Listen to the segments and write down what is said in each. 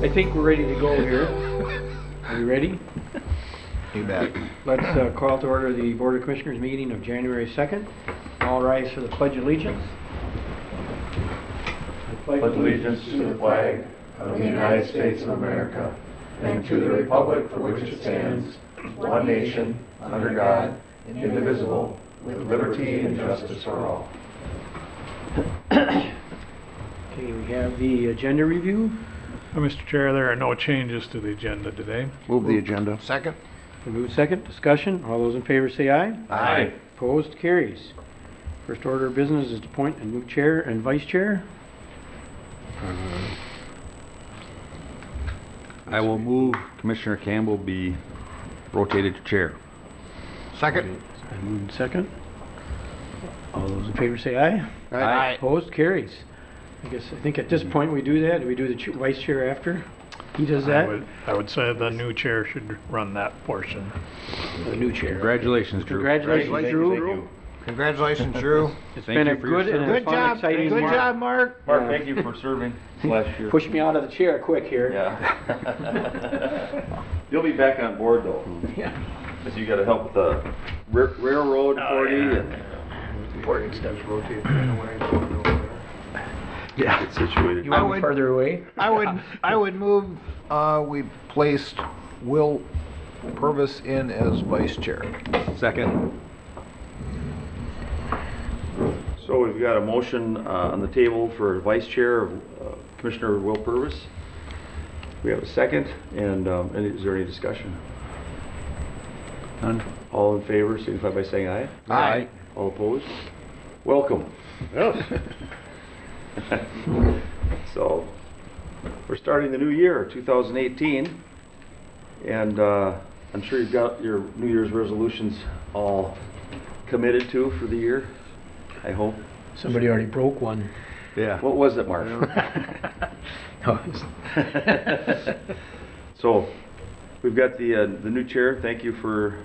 I think we're ready to go here. Are you ready? You bet. Let's call to order the Board of Commissioners meeting of January 2nd. All rise for the Pledge of Allegiance. I pledge allegiance to the flag of the United States of America and to the republic for which it stands, one nation, under God, indivisible, with liberty and justice for all. Okay, we have the agenda review. Mr. Chair, there are no changes to the agenda today. Move the agenda. Second. Move second. Discussion. All those in favor say aye. Aye. Opposed? Carries. First order of business is to appoint a new chair and vice chair. I will move Commissioner Campbell be rotated to chair. Second. I moved second. All those in favor say aye. Aye. Opposed? Carries. I think at this point we do that. Do we do the vice chair after? He does that? I would say the new chair should run that portion. The new chair. Congratulations, Drew. Congratulations, Drew. Congratulations, Drew. It's Thank been you a for your good and a Good fun, job. exciting Good year. job, Mark. Mark, thank you for serving last year. Push me out of the chair quick here. Yeah. You'll be back on board though, Yeah. because you got to help with the railroad authority and Important stuff. Rotate. get situated. You want me further away? I would move we placed Will Purvis in as vice chair. Second. So we've got a motion on the table for vice chair of Commissioner Will Purvis. We have a second, and is there any discussion? None. All in favor, signify by saying aye. Aye. All opposed? Welcome. So, we're starting the new year, 2018, and I'm sure you've got your New Year's resolutions all committed to for the year, I hope. Somebody already broke one. Yeah. What was it, Mark? So, we've got the new chair. Thank you for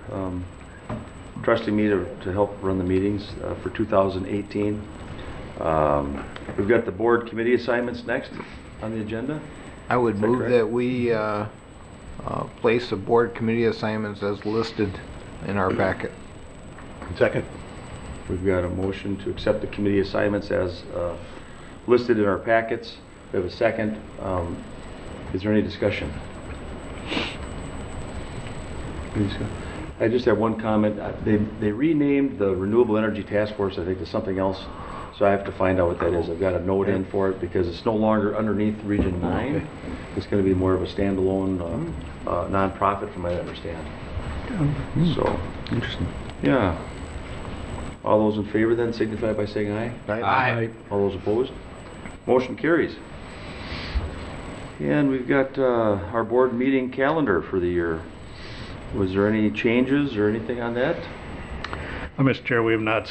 trusting me to help run the meetings for 2018. We've got the board committee assignments next on the agenda. I would Is that move correct? that we place the board committee assignments as listed in our packet. Second. We've got a motion to accept the committee assignments as listed in our packets. We have a second. Is there any discussion? I just have one comment. They renamed the Renewable Energy Task Force, I think, to something else. So I have to find out what that is. I've got a note in for it because it's no longer underneath Region 9. Okay. It's going to be more of a standalone nonprofit from what I understand. So, Interesting. yeah. All those in favor then signify by saying aye. Aye. All those opposed? Motion carries. And we've got our board meeting calendar for the year. Was there any changes or anything on that? Mr. Chair, we have not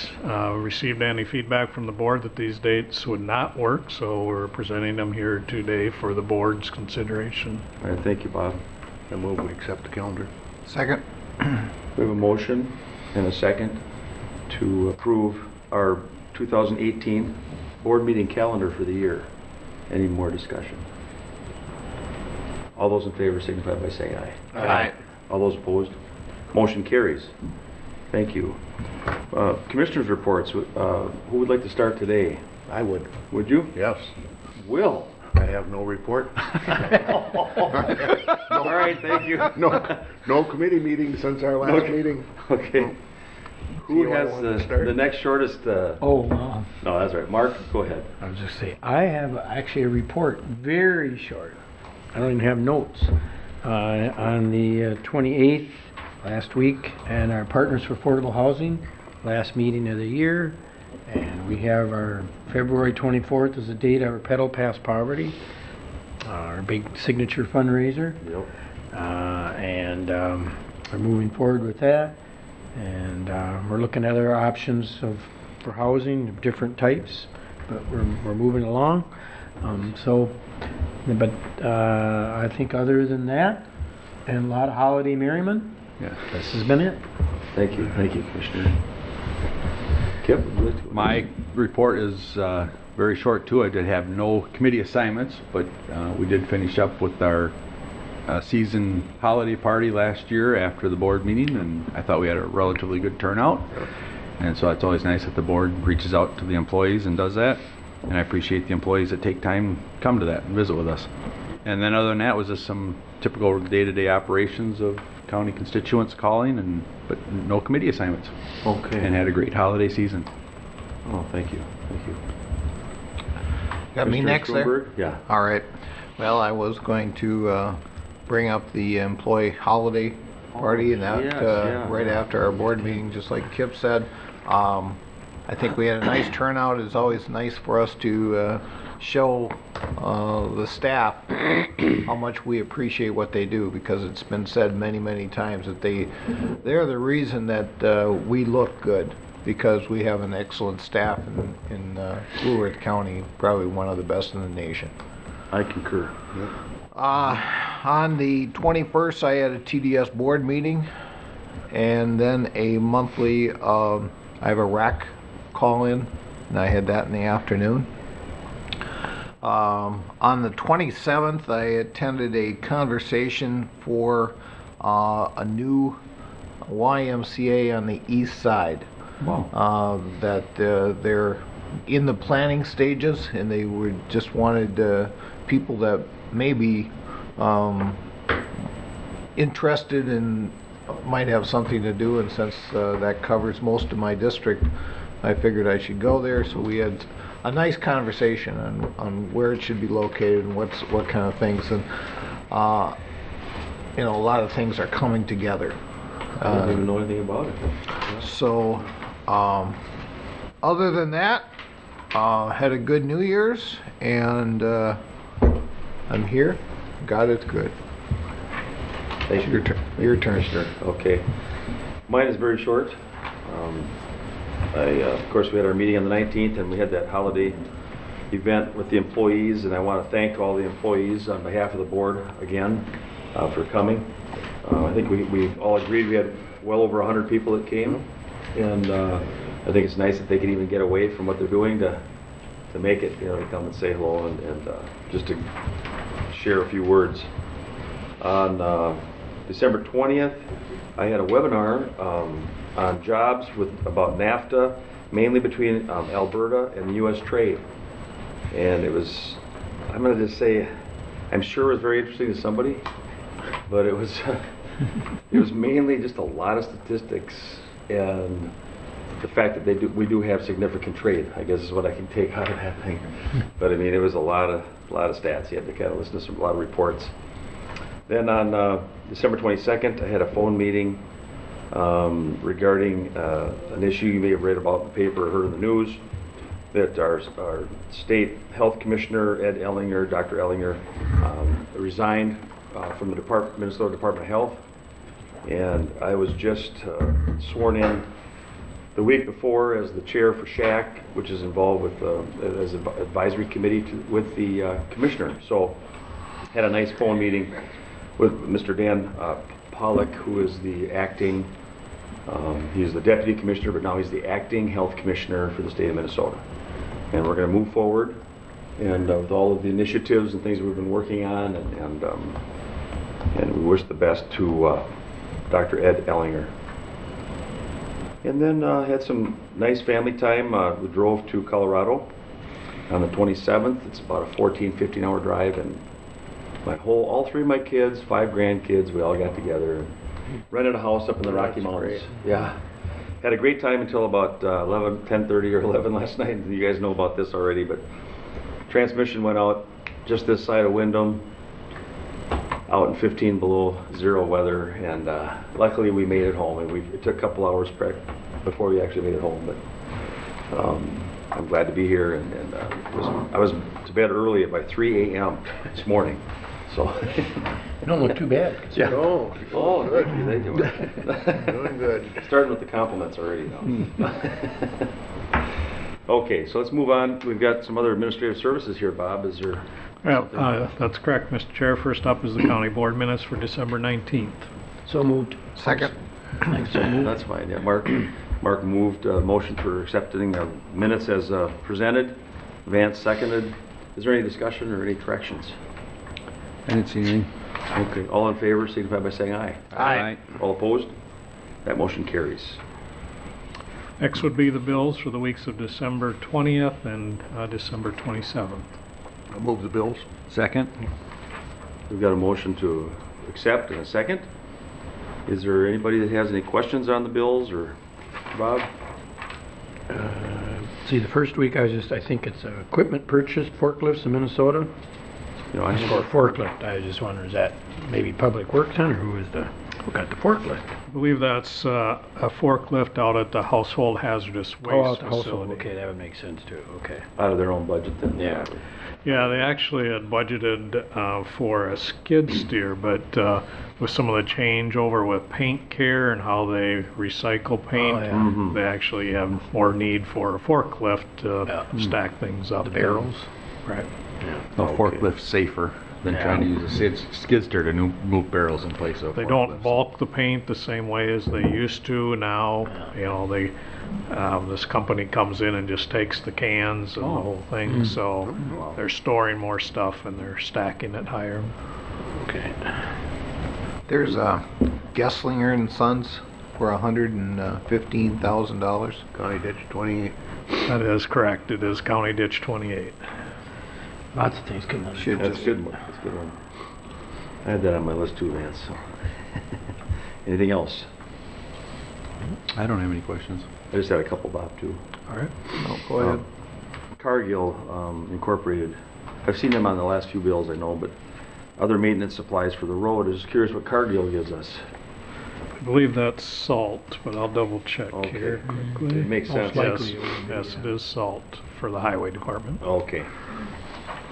received any feedback from the board that these dates would not work, so we're presenting them here today for the board's consideration. All right, thank you, Bob. I move we accept the calendar. Second. We have a motion and a second to approve our 2018 board meeting calendar for the year. Any more discussion? All those in favor signify by saying aye. Aye. All those opposed? Motion carries. Thank you. Commissioners' reports. Who would like to start today? I would, Would you? yes. Will. I have no report. All right, thank you. No committee meeting since our last meeting. Okay. Who you has wanna start? the next shortest? Oh, No, that's right. Mark, go ahead. I was just saying, I have actually a report, very short. I don't even have notes. On the 28th, last week, and our Partners for Affordable Housing, last meeting of the year. And we have our February 24th is the date of our Pedal Past Poverty, our big signature fundraiser. Yep. We're moving forward with that. And we're looking at other options for housing of different types, but we're moving along. I think other than that, and a lot of holiday merriment, Yeah. this has been it. Thank you, Commissioner. Kip, would you like to- My report is very short too. I did have no committee assignments, but we did finish up with our season holiday party last year after the board meeting, and I thought we had a relatively good turnout. And so it's always nice that the board reaches out to the employees and does that. And I appreciate the employees that take time to come to that and visit with us. And then other than that was just some typical day-to-day operations of county constituents calling, but no committee assignments. Okay. And had a great holiday season. Oh, thank you. Thank you. Got me Mr. next there? Schoenberg? Yeah. All right. Well, I was going to bring up the employee holiday party, and that yes, yeah. right after our board meeting, just like Kip said. I think we had a nice turnout. It's always nice for us to show the staff how much we appreciate what they do, because it's been said many, many times that they're the reason that we look good, because we have an excellent staff in Blue Earth County, probably one of the best in the nation. I concur. On the 21st, I had a TDS board meeting, and then a monthly, I have a RAC call-in, and I had that in the afternoon. On the 27th, I attended a conversation for a new YMCA on the east side. Wow. That they're in the planning stages, and they just wanted people that may be interested and might have something to do, and since that covers most of my district, I figured I should go there. So we had a nice conversation on where it should be located and what kind of things, and a lot of things are coming together. I don't even know anything about it. So, other than that, had a good New Year's, and I'm here. God is good. Thank you. Your turn. Commissioner. Okay. Mine is very short. Of course, we had our meeting on the 19th, and we had that holiday event with the employees, and I want to thank all the employees on behalf of the board again for coming. I think we all agreed we had well over 100 people that came, and I think it's nice that they can even get away from what they're doing to make it, to come and say hello and just to share a few words. On December 20th, I had a webinar on jobs about NAFTA, mainly between Alberta and the U.S. trade. And it was, I'm going to just say, I'm sure it was very interesting to somebody, but it was it was mainly just a lot of statistics and the fact that we do have significant trade, I guess, is what I can take out of that thing. But I mean, it was a lot of stats. You had to kind of listen to a lot of reports. Then on December 22nd, I had a phone meeting regarding an issue you may have read about in the paper or heard in the news, that our state health commissioner, Ed Ellinger, Dr. Ellinger, resigned from the Minnesota Department of Health. And I was just sworn in the week before as the chair for SHAC, which is involved with as an advisory committee with the commissioner. So had a nice phone meeting with Mr. Dan Pollock, who is the acting, he's the deputy commissioner, but now he's the acting health commissioner for the state of Minnesota. And we're going to move forward, and with all of the initiatives and things we've been working on, and we wish the best to Dr. Ed Ellinger. And then had some nice family time. We drove to Colorado on the 27th. It's about a 15 hour drive, and all three of my kids, 5 grandkids, we all got together and rented a house up in the Rocky Mountains. Yeah. Had a great time until about 10:30 or 11 last night. You guys know about this already, but transmission went out just this side of Windham, out in 15 below zero weather, and luckily we made it home. And it took a couple hours before we actually made it home, but I'm glad to be here. And I was to bed early by 3 a.m. this morning. So You don't look too bad. yeah. Oh, Oh, good. thank you. Doing good. Starting with the compliments already now. Okay, so let's move on. We've got some other administrative services here, Bob. Is there? Well, that's correct, Mr. Chair. First up is the county board minutes for December 19th. So moved. Second. That's fine. Yeah, Mark moved a motion for accepting the minutes as presented. Vance seconded. Is there any discussion or any corrections? I didn't see anything. Okay, all in favor, signify by saying aye. Aye. All opposed? That motion carries. Next would be the bills for the weeks of December 20th and December 27th. I'll move the bills. Second? We've got a motion to accept and a second. Is there anybody that has any questions on the bills, or Bob? See, the first week I think it's equipment purchase, forklifts in Minnesota. You know, I Or forklift, I just wonder, is that maybe Public Works then, or who got the forklift? I believe that's a forklift out at the Household Hazardous Oh, Waste out the household, facility. okay, that would make sense too, okay. out of their own budget then. Yeah. Yeah, they actually had budgeted for a skid steer, but with some of the changeover with paint care and how they recycle paint, Oh, yeah. Mhm. they actually have more need for a forklift to Yeah. stack things up. The barrels? Right. A Okay. forklift safer than trying to use a skid steer to move barrels in place of They forklifts. don't bulk the paint the same way as they used to now. You know, this company comes in and just takes the cans and the whole thing, so they're storing more stuff and they're stacking it higher. Okay. There's Gesslinger and Sons for $115,000. County Ditch 28. That is correct. It is County Ditch 28. Lots of things coming out. Should That's a just, good one. That's a good one. I had that on my list too, Vance. So. Anything else? I don't have any questions. I just had a couple, Bob, too. All right. no, go ahead. Cargill Incorporated. I've seen them on the last few bills, I know, but other maintenance supplies for the road. I was curious what Cargill gives us. I believe that's salt, but I'll double check Okay. here quickly. It makes sense. Most Yes, likely it would be, yes, it is salt for the highway department. Okay.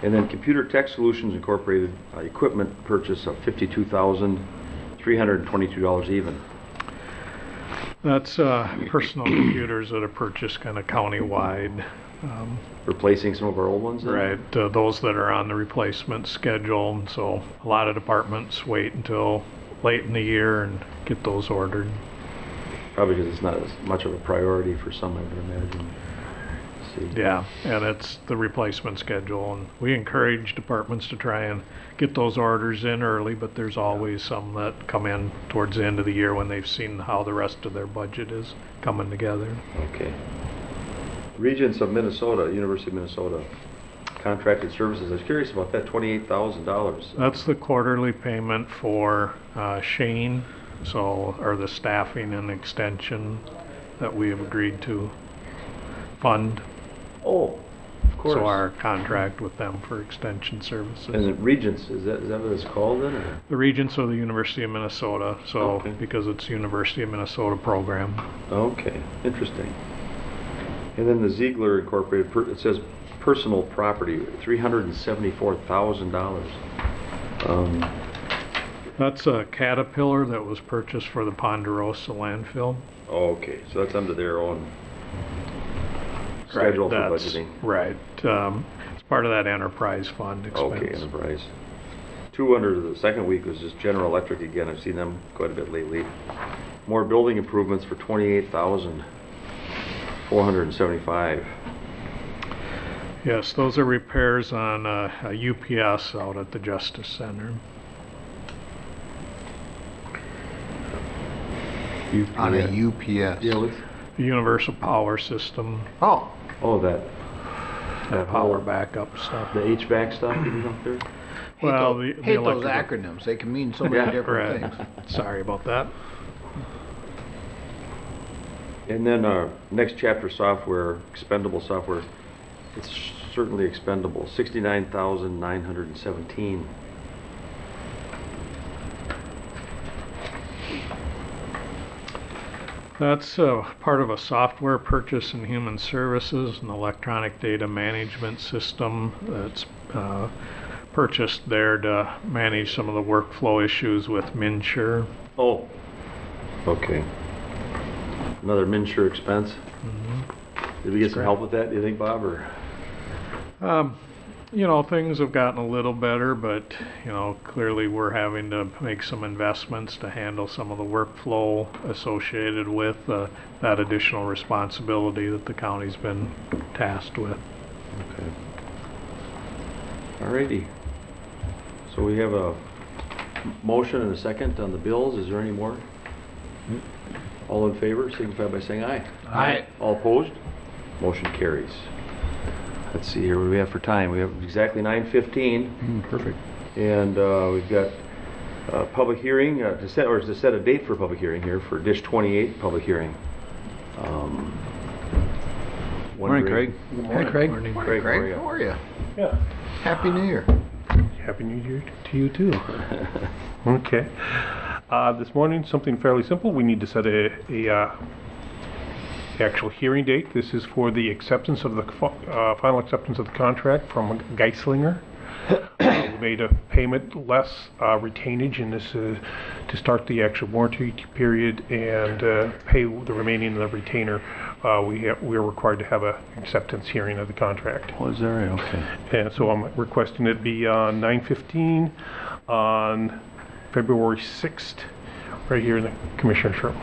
And then Computer Tech Solutions Incorporated, equipment purchase of $52,322 even. That's personal computers that are purchased kind of countywide. Replacing some of our old ones then? Right, those that are on the replacement schedule, and so a lot of departments wait until late in the year and get those ordered. Probably because it's not as much of a priority for some, I would imagine. Let's see. Yeah, and it's the replacement schedule, and we encourage departments to try and get those orders in early, but there's always some that come in towards the end of the year when they've seen how the rest of their budget is coming together. Okay. Regents of Minnesota, University of Minnesota, contracted services. I was curious about that, $28,000. That's the quarterly payment for Shane, or the staffing and extension that we have agreed to fund. Oh, of course. So our contract with them for extension services. And the Regents, is that what it's called then? Or? The Regents of the University of Minnesota, so Okay. because it's University of Minnesota program. Okay, interesting. And then the Ziegler Incorporated, it says personal property, $374,000. That's a Caterpillar that was purchased for the Ponderosa landfill. Okay, so that's under their own schedule for That's- budgeting. Right. It's part of that enterprise fund expense. Okay, enterprise. 2 under the second week was just General Electric again. I've seen them quite a bit lately. More building improvements for $28,475. Yes, those are repairs on a UPS out at the Justice Center. On a UPS. Yeah, let's, The Universal Power System, Oh, oh, that power whole- backup stuff. the HVAC stuff is up there? Well, hate, the hate those electrical- acronyms. They can mean so many Yeah, different Right. things. Sorry about that. And then next chapter software, expendable software, it's certainly expendable, 69,917. That's part of a software purchase in Human Services, an electronic data management system that's purchased there to manage some of the workflow issues with MNsure. Oh, okay. Another MNsure expense. Did we get some help with that, do you think, Bob, or? You know, things have gotten a little better, but, you know, clearly we're having to make some investments to handle some of the workflow associated with that additional responsibility that the county's been tasked with. Okay. Alrighty. So we have a motion and a second on the bills. Is there any more? All in favor, signify by saying aye. Aye. All opposed? Motion carries. Let's see here, what do we have for time? We have exactly 9:15, Perfect. and we've got a public hearing to set a date for a public hearing here for Dish 28 public hearing. Morning, Craig. Hi, Craig. Morning, Craig, Craig. how How are you? Yeah. Happy New Year. Happy New Year to you too. Okay. This morning, something fairly simple. We need to set a actual hearing date. This is for the acceptance of the final acceptance of the contract from Geislinger. We made a payment less retainage, and this is to start the actual warranty period and pay the remaining of the retainer. We are required to have a acceptance hearing of the contract. Oh, is that right? Okay. And so I'm requesting it be on 9/15 on February 6th, right here in the Commissioner's room.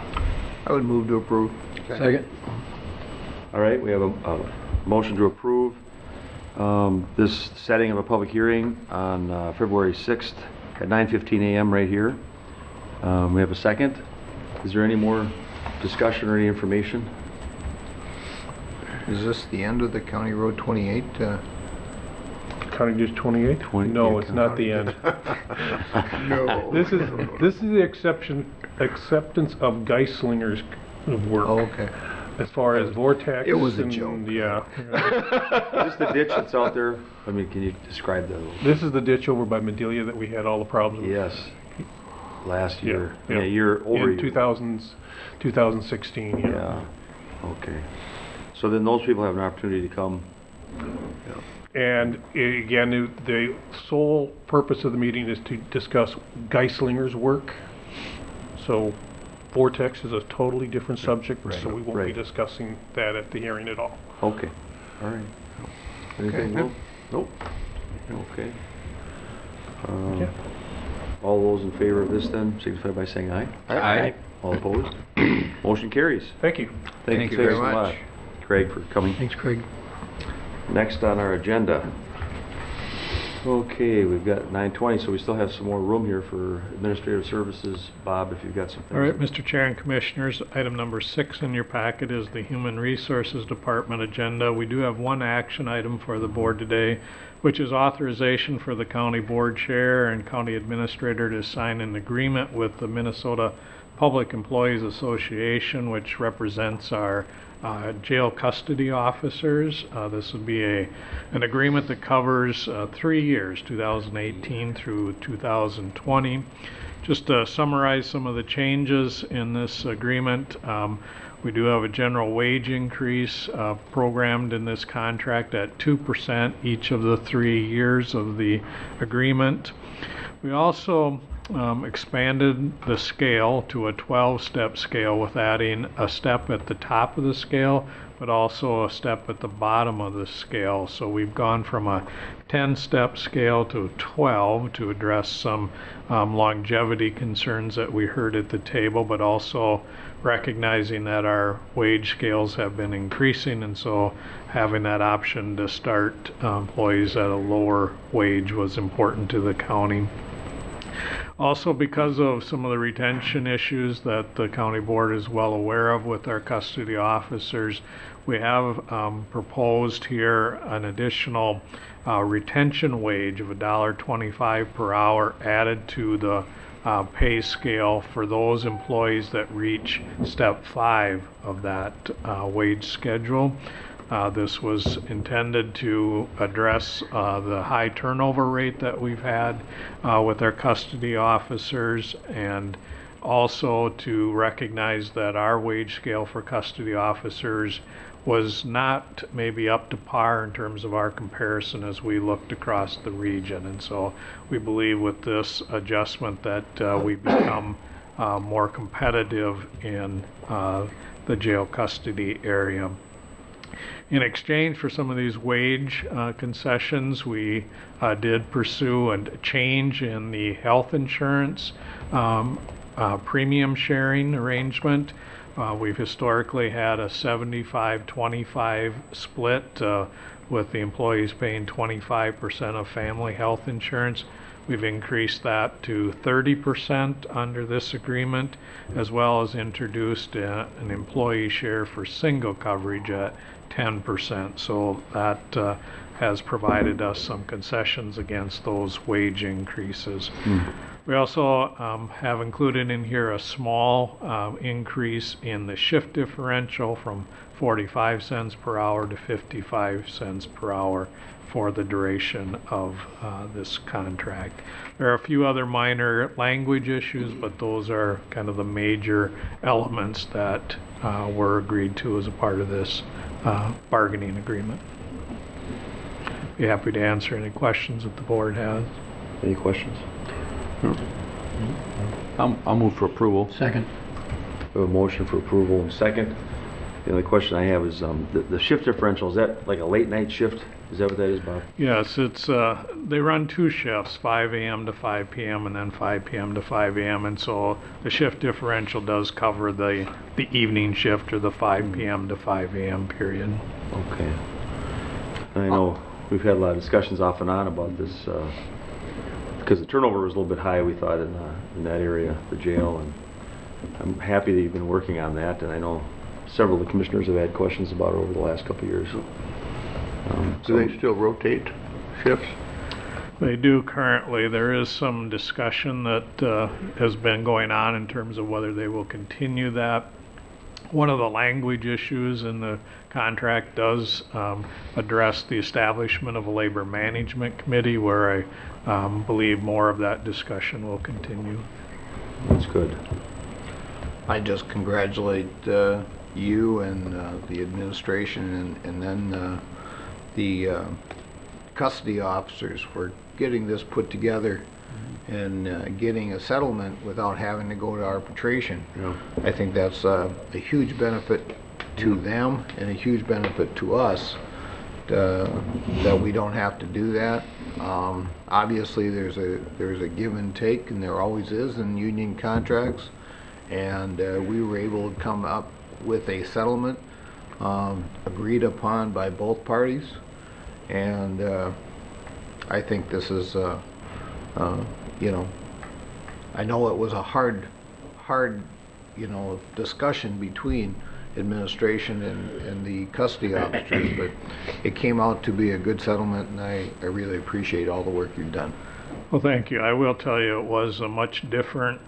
I would move to approve. Second. All right, we have a motion to approve this setting of a public hearing on February 6th at 9:15 a.m. right here. We have a second. Is there any more discussion or any information? Is this the end of the County Road 28? County Dish 28? 20 No, yeah, it's not the end. No. This is the acceptance of Geislinger's work. Oh, okay. As far as vortex. It was a and- joke. Yeah. Is this the ditch that's out there? I mean, can you describe that? This is the ditch over by Medelia that we had all the problems with. Yes, last Yeah, year. yeah. A year, over a In year. 2016, yeah. Yeah, okay. So then those people have an opportunity to come. And again, the sole purpose of the meeting is to discuss Geislinger's work. So vortex is a totally different subject, so we won't be Right. discussing that at the hearing at all. Okay, all right. Anything, Okay. Will? Nope. Okay. Yeah. All those in favor of this then, signify by saying aye. Aye. All opposed? Motion carries. Thank you. Thank you Thanks very a much. lot, Craig, for coming. Thanks, Craig. Next on our agenda. Okay, we've got 9:20, so we still have some more room here for administrative services. Bob, if you've got some things. All right, Mr. Chair and Commissioners, item number 6 in your packet is the Human Resources Department agenda. We do have one action item for the board today, which is authorization for the county board chair and county administrator to sign an agreement with the Minnesota Public Employees Association, which represents our jail custody officers. This would be an agreement that covers 3 years, 2018 through 2020. Just to summarize some of the changes in this agreement, we do have a general wage increase programmed in this contract at 2% each of the 3 years of the agreement. We also expanded the scale to a 12-step scale with adding a step at the top of the scale, but also a step at the bottom of the scale. So we've gone from a 10-step scale to 12 to address some longevity concerns that we heard at the table, but also recognizing that our wage scales have been increasing, and so having that option to start employees at a lower wage was important to the county. Also, because of some of the retention issues that the county board is well aware of with our custody officers, we have proposed here an additional retention wage of $1.25 per hour added to the pay scale for those employees that reach step 5 of that wage schedule. This was intended to address the high turnover rate that we've had with our custody officers, and also to recognize that our wage scale for custody officers was not maybe up to par in terms of our comparison as we looked across the region. And so we believe with this adjustment that we become more competitive in the jail custody area. In exchange for some of these wage concessions, we did pursue a change in the health insurance premium sharing arrangement. We've historically had a 75-25 split. with the employees paying 25% of family health insurance. We've increased that to 30% under this agreement, as well as introduced an employee share for single coverage at 10%. So that has provided us some concessions against those wage increases. We also have included in here a small increase in the shift differential from 45 cents per hour to 55 cents per hour for the duration of this contract. There are a few other minor language issues, but those are kind of the major elements that were agreed to as a part of this bargaining agreement. Be happy to answer any questions that the board has. Any questions? I'll move for approval. Second. We have a motion for approval and second. The only question I have is the shift differential, is that like a late night shift? Is that what that is, Bob? Yes, it's they run two shifts, 5 a.m. to 5 p.m. and then 5 p.m. to 5 a.m. and so the shift differential does cover the evening shift or the 5 p.m. to 5 a.m. period. Okay. I know we've had a lot of discussions off and on about this because the turnover was a little bit high, we thought, in that area, the jail, and I'm happy that you've been working on that, and I know several of the commissioners have had questions about it over the last couple of years. Do they still rotate shifts? They do currently. There is some discussion that has been going on in terms of whether they will continue that. One of the language issues in the contract does address the establishment of a labor management committee where I believe more of that discussion will continue. That's good. I just congratulate you and the administration and then the custody officers for getting this put together and getting a settlement without having to go to arbitration. Yeah. I think that's a huge benefit to them and a huge benefit to us that we don't have to do that. Obviously there's a give and take, and there always is in union contracts, and we were able to come up with a settlement agreed upon by both parties, and I think this is you know, I know it was a hard discussion between administration and the custody officers, but it came out to be a good settlement, and I really appreciate all the work you've done. Well, thank you. I will tell you it was a much different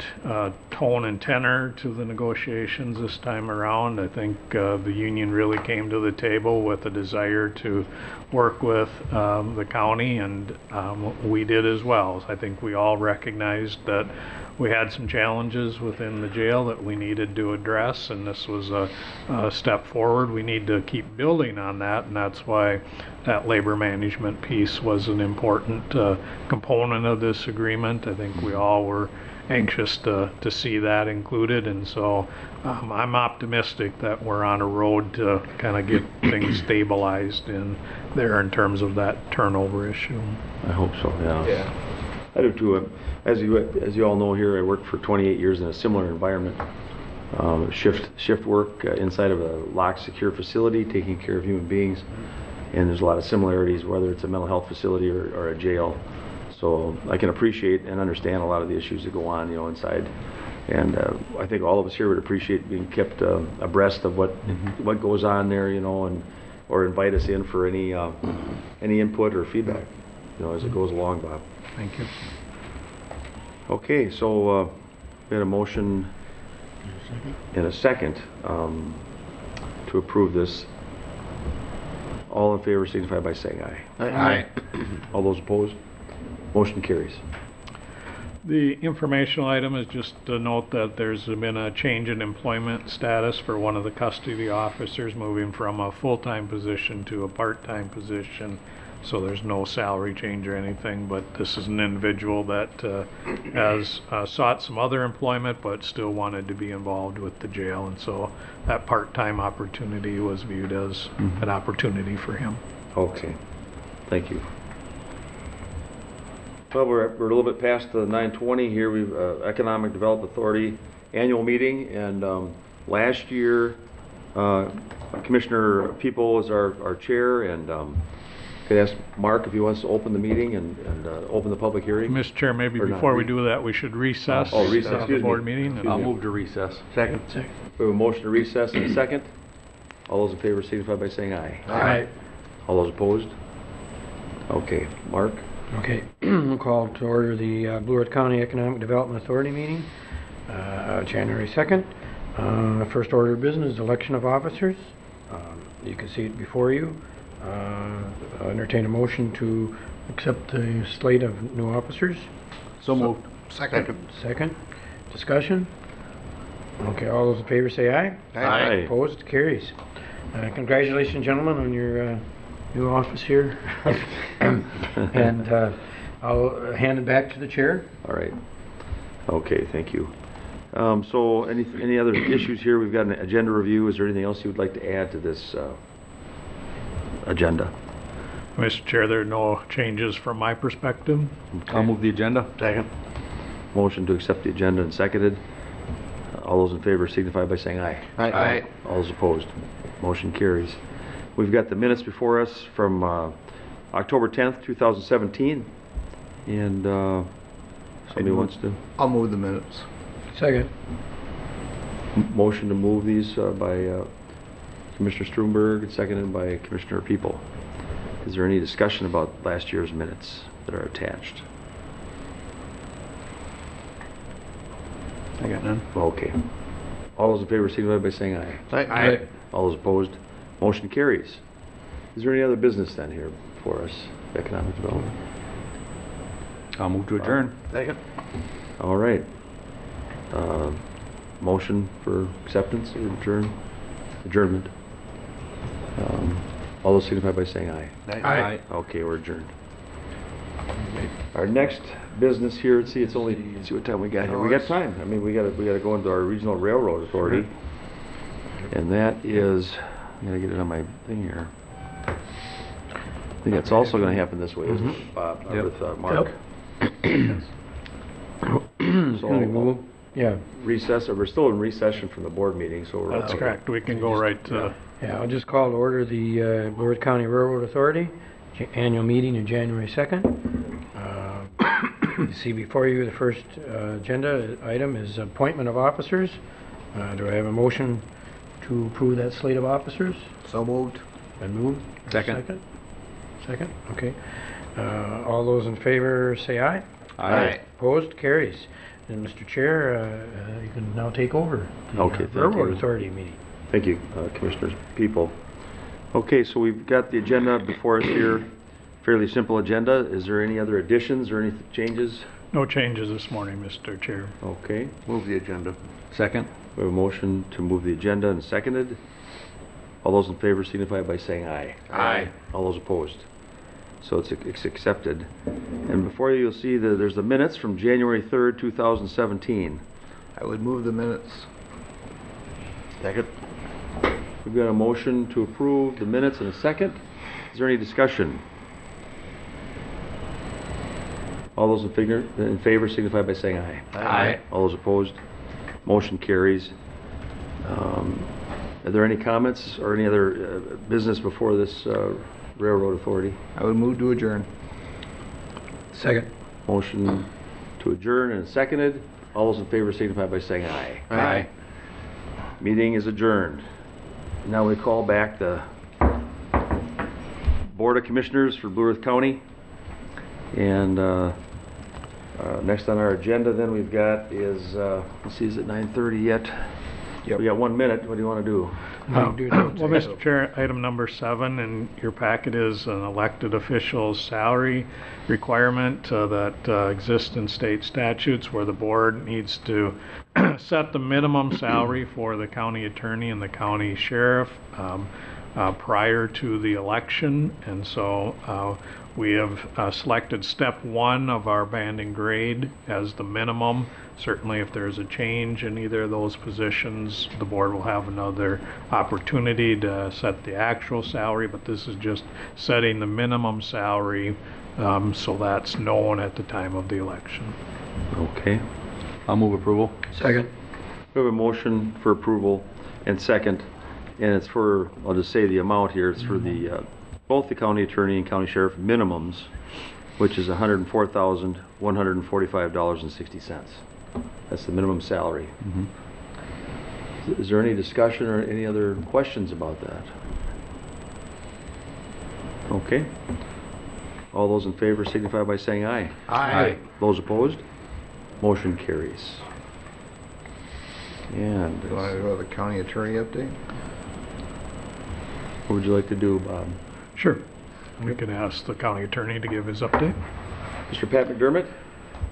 tone and tenor to the negotiations this time around. I think the union really came to the table with a desire to work with the county, and we did as well. I think we all recognized that we had some challenges within the jail that we needed to address, and this was a step forward. We need to keep building on that, and that's why that labor management piece was an important component of this agreement. I think we all were anxious to see that included, and so I'm optimistic that we're on a road to kind of get things stabilized in there in terms of that turnover issue. I hope so, yeah. Yeah. I do too. As you all know here, I worked for 28 years in a similar environment. Shift work inside of a locked, secure facility, taking care of human beings. And there's a lot of similarities, whether it's a mental health facility or a jail. So I can appreciate and understand a lot of the issues that go on, inside. And I think all of us here would appreciate being kept abreast of what goes on there, and or invite us in for any input or feedback, as it goes along, Bob. Thank you. Okay, so we had a motion and a second to approve this. All in favor signify by saying aye. Aye. All those opposed? Motion carries. The informational item is just to note that there's been a change in employment status for one of the custody officers, moving from a full-time position to a part-time position. So there's no salary change or anything, but this is an individual that has sought some other employment but still wanted to be involved with the jail, and so that part-time opportunity was viewed as an opportunity for him. Okay, thank you. Well, we're a little bit past the 9:20 here. We've Economic Development Authority annual meeting, and last year Commissioner People was our chair, and Could ask Mark if he wants to open the meeting and open the public hearing? Mr. Chair, maybe Or not? before we do that, we should recess. Oh, recess, The excuse board me. meeting. and- I'll move to recess. Second. We have a motion to recess in a second. All those in favor signify by saying aye. Aye. All those opposed? Okay, Mark? Okay, we'll call to order the Blue Earth County Economic Development Authority meeting, January 2nd. First order of business, election of officers. You can see it before you. Entertain a motion to accept the slate of new officers. So moved. Second. Second, discussion. Okay, all those in favor say aye. Aye. Opposed, carries. Congratulations, gentlemen, on your new office here. And I'll hand it back to the chair. All right. Okay, thank you. So any other issues here? We've got an agenda review. Is there anything else you would like to add to this agenda? Mr. Chair, there are no changes from my perspective. I'll move the agenda. Second. Motion to accept the agenda and seconded. All those in favor signify by saying aye. Aye. All those opposed? Motion carries. We've got the minutes before us from October 10th, 2017. And somebody wants to... I'll move the minutes. Second. Motion to move these by Commissioner Strumberg and seconded by Commissioner People. Is there any discussion about last year's minutes that are attached? I got none. Okay. All those in favor signify by saying aye. Aye. All those opposed? Motion carries. Is there any other business then here for us, economic development? I'll move to adjourn. Second. All right. Motion for acceptance or adjournment. All those signify by saying aye. Aye. Okay, we're adjourned. Our next business here, let's see what time we got here. We got time. I mean, we gotta go into our regional railroad authority. And that is, I gotta get it on my thing here. I think that's also gonna happen this way, isn't it, Bob? Yep. With Mark. So, Yeah, recess, or we're still in recession from the board meeting, so we're... That's correct. We can go right to, yeah, I'll just call to order the Blue Earth County Railroad Authority annual meeting of January 2nd. You see before you, the first agenda item is appointment of officers. Do I have a motion to approve that slate of officers? So moved. Been moved? Second. Second, okay. All those in favor say aye. Aye. Opposed, carries. And Mr. Chair, you can now take over the Okay, thank Railroad you. Authority meeting. Thank you, Commissioners, People. Okay, so we've got the agenda before us here. Fairly simple agenda. Is there any other additions or any changes? no changes this morning, Mr. Chair. Okay, Move the agenda. Second. we have a motion to move the agenda and seconded. All those in favor signify by saying aye. Aye. All those opposed? So it's accepted. And before you, you'll see that there's the minutes from January 3rd, 2017. I would move the minutes. Second. We've got a motion to approve the minutes in a second. Is there any discussion? All those in favor signify by saying aye. Aye. All those opposed? Motion carries. Are there any comments or any other business before this Railroad Authority? I would move to adjourn. Second. Motion to adjourn and seconded. All those in favor signify by saying aye. Aye. Meeting is adjourned. Now we call back the Board of Commissioners for Blue Earth County. And next on our agenda then we've got is, let's see, is it 9:30 yet? Yep. We got 1 minute. What do you want to do? Well, Well, Mr. Chair, item number 7 in your packet is an elected official's salary requirement that exists in state statutes where the board needs to set the minimum salary for the county attorney and the county sheriff prior to the election. And so we have selected step 1 of our banding grade as the minimum. Certainly if there's a change in either of those positions, the board will have another opportunity to set the actual salary, but this is just setting the minimum salary so that's known at the time of the election. Okay. I'll move approval. Second. We have a motion for approval and second. And it's for, I'll just say the amount here, it's for the both the county attorney and county sheriff minimums, which is $104,145.60. That's the minimum salary. Is there any discussion or any other questions about that? Okay. All those in favor signify by saying aye. Aye. Those opposed? Motion carries. And Do you want to go to the county attorney update? what would you like to do, Bob? Sure. We can ask the county attorney to give his update. Mr. Pat McDermott?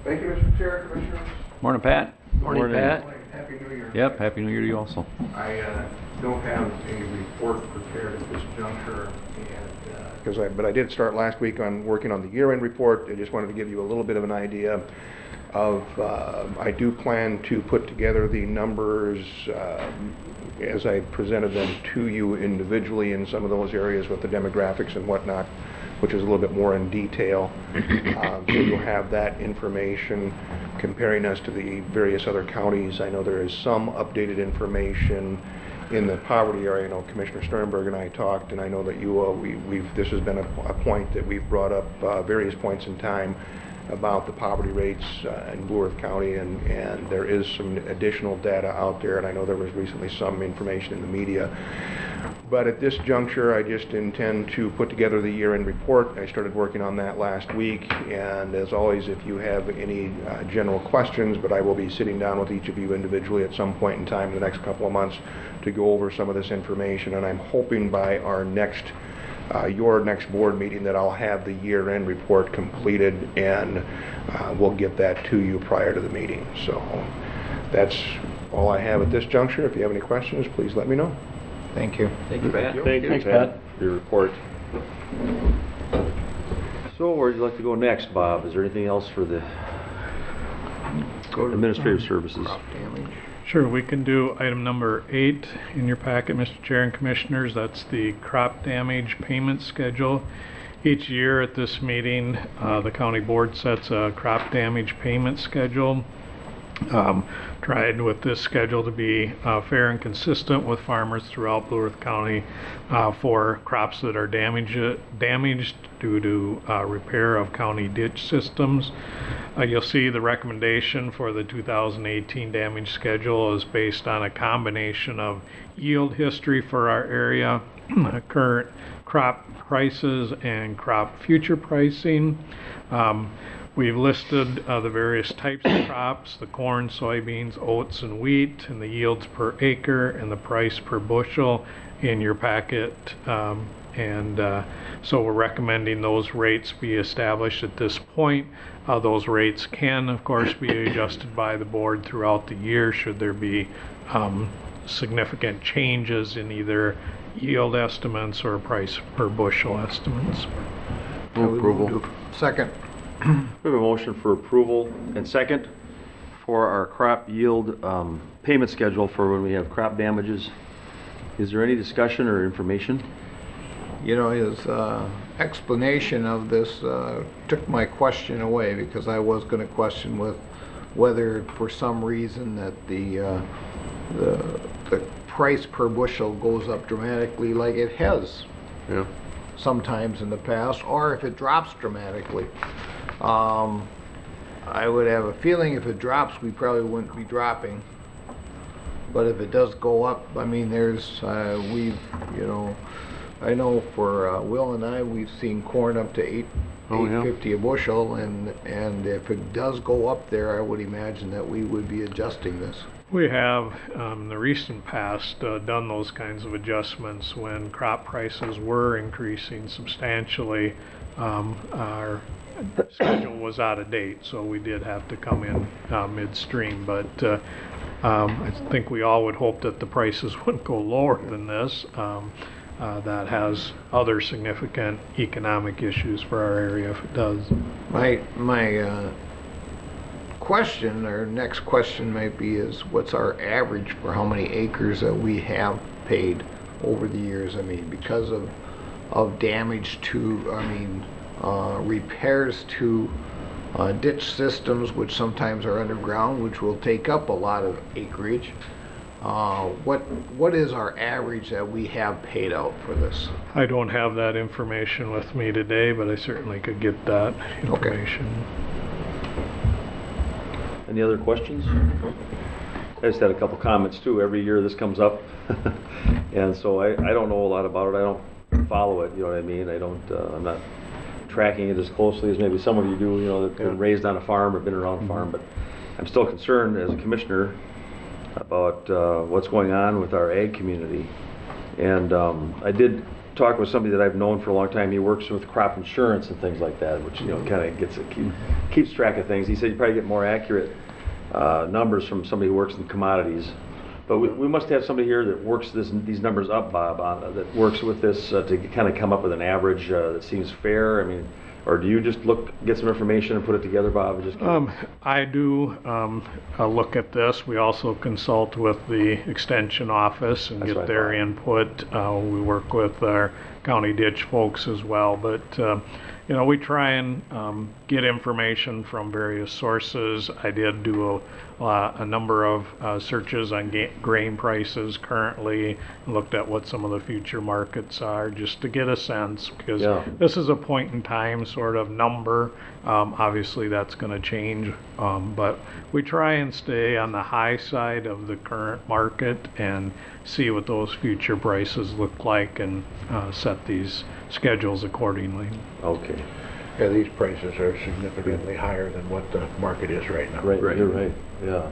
Thank you, Mr. Chair, Commissioners. Morning, Pat. Morning, Pat. Happy New Year. Yep, Happy New Year to you also. I don't have a report prepared at this juncture, but I did start last week on working on the year-end report. I just wanted to give you a little bit of an idea of, I do plan to put together the numbers as I presented them to you individually in some of those areas with the demographics and whatnot, which is a little bit more in detail. So you'll have that information comparing us to the various other counties. I know there is some updated information in the poverty area. I know Commissioner Sternberg and I talked, and I know that this has been a point that we've brought up various points in time about the poverty rates in Blue Earth County, and there is some additional data out there, and I know there was recently some information in the media. But at this juncture, I just intend to put together the year-end report. I started working on that last week, and as always, if you have any general questions, but I will be sitting down with each of you individually at some point in time in the next couple of months to go over some of this information, and I'm hoping by our your next board meeting that I'll have the year-end report completed, and we'll get that to you prior to the meeting. So that's all I have at this juncture. If you have any questions, please let me know. Thank you. Thank you, Pat. Thanks, Pat. For your report. So where would you like to go next, Bob? Is there anything else for the administrative services? Crop damage. Sure, we can do item number 8 in your packet, Mr. Chair and Commissioners. That's the crop damage payment schedule. Each year at this meeting, the county board sets a crop damage payment schedule. Tried with this schedule to be fair and consistent with farmers throughout Blue Earth County for crops that are damaged due to repair of county ditch systems. You'll see the recommendation for the 2018 damage schedule is based on a combination of yield history for our area, current crop prices, and crop future pricing. We've listed the various types of crops, the corn, soybeans, oats, and wheat, and the yields per acre and the price per bushel in your packet. So we're recommending those rates be established at this point. Those rates can, of course, be adjusted by the board throughout the year should there be significant changes in either yield estimates or price per bushel estimates. Approval. Second. We have a motion for approval and second for our crop yield payment schedule for when we have crop damages. Is there any discussion or information? You know, his explanation of this took my question away, because I was going to question with whether for some reason that the price per bushel goes up dramatically like it has sometimes in the past, or if it drops dramatically. I would have a feeling if it drops, we probably wouldn't be dropping. But if it does go up, I mean, there's, I know for Will and I, we've seen corn up to $8.50 a bushel, and if it does go up there, I would imagine that we would be adjusting this. We have, in the recent past, done those kinds of adjustments when crop prices were increasing substantially. Our schedule was out of date, so we did have to come in midstream, but I think we all would hope that the prices wouldn't go lower than this. That has other significant economic issues for our area if it does. My question, or next question might be, is what's our average for how many acres that we have paid over the years? I mean, because of damage to, repairs to ditch systems, which sometimes are underground, which will take up a lot of acreage. what is our average that we have paid out for this? I don't have that information with me today, but I certainly could get that information. Any other questions? I just had a couple comments too. Every year this comes up, and so I don't know a lot about it. I don't follow it. You know what I mean? I'm not tracking it as closely as maybe some of you do. You know, that've been raised on a farm or been around a farm, but I'm still concerned as a commissioner about what's going on with our ag community. And I did talk with somebody that I've known for a long time. He works with crop insurance and things like that, which, you know, kind of keeps track of things. He said you probably get more accurate numbers from somebody who works in commodities. But we must have somebody here that works these numbers up, Bob, that works with this to kind of come up with an average that seems fair. I mean, or do you just get some information and put it together, Bob? And just I do look at this. We also consult with the extension office and get their input. We work with our county ditch folks as well, but you know, we try and get information from various sources. I did do a number of searches on grain prices currently, and looked at what some of the future markets are, just to get a sense, because this is a point in time sort of number. Obviously that's going to change, but we try and stay on the high side of the current market and see what those future prices look like, and set these schedules accordingly. Okay. Yeah, these prices are significantly higher than what the market is right now. Right, you're right, yeah.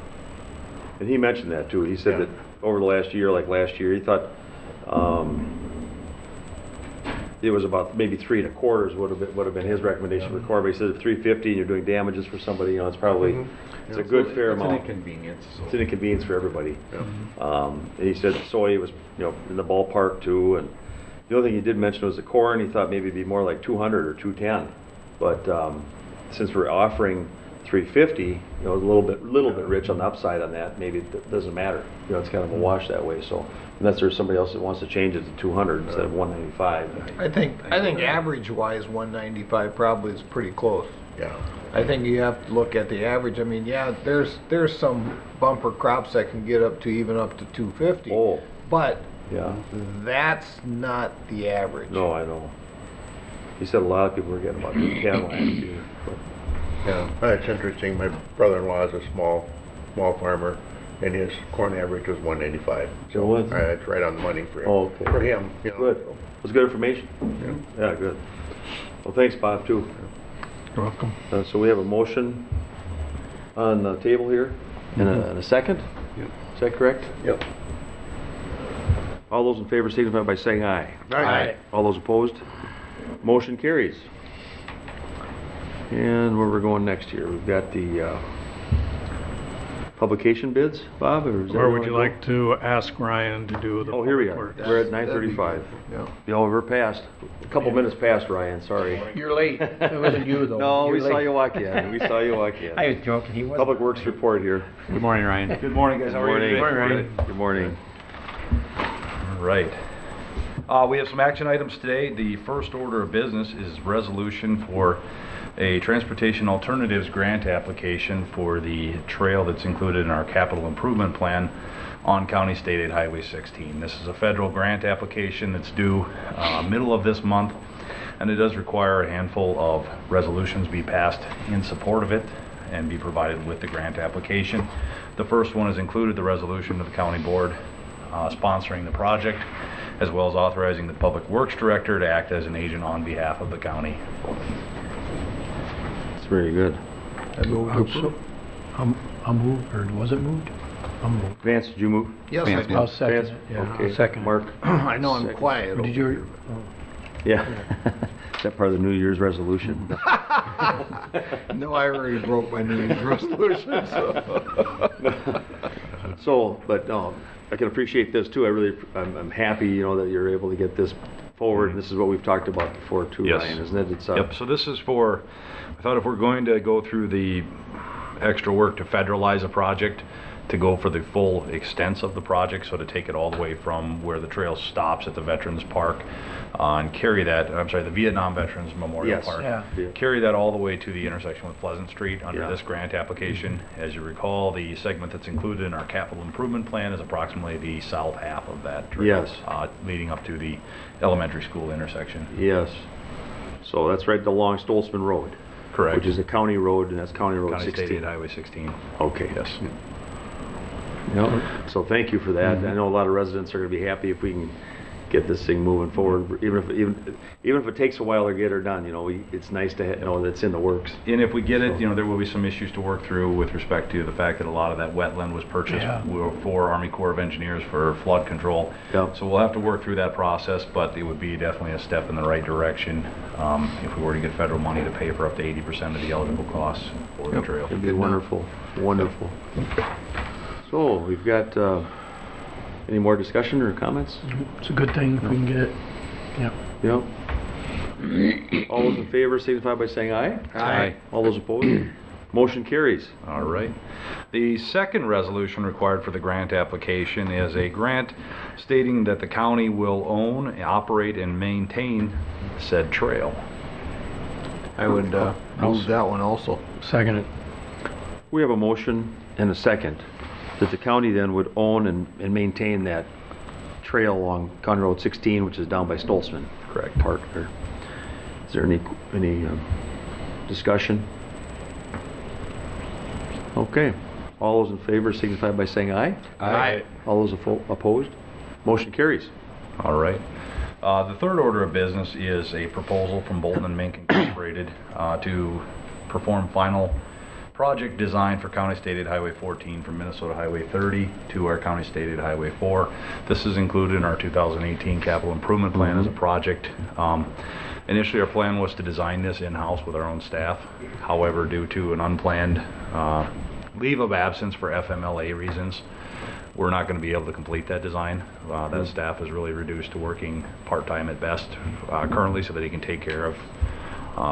And he mentioned that too. He said that over the last year, like last year, he thought it was about maybe 3 1/4 would have been his recommendation for corn. But he said at 350 and you're doing damages for somebody, you know, it's probably it's a good fair amount. It's an inconvenience. It's an inconvenience for everybody. And he said soy was, you know, in the ballpark too. And the other thing he did mention was the corn. He thought maybe it'd be more like 200 or 210. But since we're offering 350, you know, a little bit rich on the upside on that. Maybe it doesn't matter. You know, it's kind of a wash that way. So unless there's somebody else that wants to change it to 200 instead of 195. I think average-wise, 195 probably is pretty close. Yeah. I think you have to look at the average. I mean, yeah, there's some bumper crops that can get up to 250. Oh. But yeah, that's not the average. No, I know. He said a lot of people were getting about 210 last year. Yeah, that's interesting. My brother-in-law is a small farmer, and his corn average was 185. So it's right on the money for him. Oh, okay. For him, you know. Good. That's good information. Yeah, good. Well, thanks, Bob, too. You're welcome. So we have a motion on the table here, and a second? Yep. Is that correct? Yep. All those in favor signify by saying aye. Aye. All those opposed? Motion carries. And where we're going next here, we've got the publication bids, Bob? Or is that Or would you like to ask Ryan to do the Oh, here we public are. works? We're at 9:35. Yeah. Yeah, we're past. A couple minutes past, Ryan, sorry. You're late. It wasn't you, though. No, we You're saw late. you walk in. We saw you walk in. I was joking. He wasn't. Public Works report here. Good morning, Ryan. Good morning, guys. How are you? Good morning. Good morning. All right. We have some action items today. The first order of business is resolution for a Transportation Alternatives grant application for the trail that's included in our capital improvement plan on County State Aid Highway 16. This is a federal grant application that's due middle of this month, and it does require a handful of resolutions be passed in support of it and be provided with the grant application. The first one has included the resolution of the county board sponsoring the project, as well as authorizing the Public Works Director to act as an agent on behalf of the county. It's very good. I'll move, or was it moved? I'll move. Vance, did you move? Yes, I did. I'll second Vance? it. Yeah, Okay. I'll second it. Mark? I know I'm Second. quiet. Did you? Yeah. Is that part of the New Year's resolution? No, I already broke my New Year's resolution. So, but I can appreciate this too. I'm happy, you know, that you're able to get this forward. This is what we've talked about before too, Yes. Ryan, isn't it? It's Yep, so this is for, I thought if we're going to go through the extra work to federalize a project, to go for the full extent of the project, so to take it all the way from where the trail stops at the Veterans Park and carry that, I'm sorry, the Vietnam Veterans Memorial Yes. Park. Yeah. Carry that all the way to the intersection with Pleasant Street under Yeah. this grant application. As you recall, the segment that's included in our capital improvement plan is approximately the south half of that trail. Yes. Leading up to the elementary school intersection. Yes. So that's right along Stolzman Road. Correct. Which is a county road, and that's County Road County 16. State Aid Highway 16. Okay. Yes. Yep. So thank you for that. I know a lot of residents are going to be happy if we can get this thing moving forward, even if it takes a while to get her done. You know, it's nice to know that it's in the works. And if we get it, you know, there will be some issues to work through with respect to the fact that a lot of that wetland was purchased Yeah. for Army Corps of Engineers for flood control. Yep. So we'll have to work through that process, but it would be definitely a step in the right direction if we were to get federal money to pay for up to 80% of the eligible costs for the trail. It'd be wonderful, wonderful. So we've got any more discussion or comments? It's a good thing if we can get it. Yep. Yep. All those in favor signify by saying aye. Aye. All those opposed? Motion carries. All right. The second resolution required for the grant application is a grant stating that the county will own, operate, and maintain said trail. I would move that one also. Second it. We have a motion and a second that the county then would own and maintain that trail along County Road 16, which is down by Stolzman. Correct. Park there. Is there any discussion? Okay. All those in favor signify by saying aye. Aye. All those opposed? Motion carries. All right. The third order of business is a proposal from Bolton and Mink Incorporated to perform final project design for County State Aid Highway 14 from Minnesota Highway 30 to our County State Aid Highway 4. This is included in our 2018 capital improvement plan as a project. Initially, our plan was to design this in-house with our own staff. However, due to an unplanned leave of absence for FMLA reasons, we're not going to be able to complete that design. That staff is really reduced to working part-time at best currently, so that he can take care of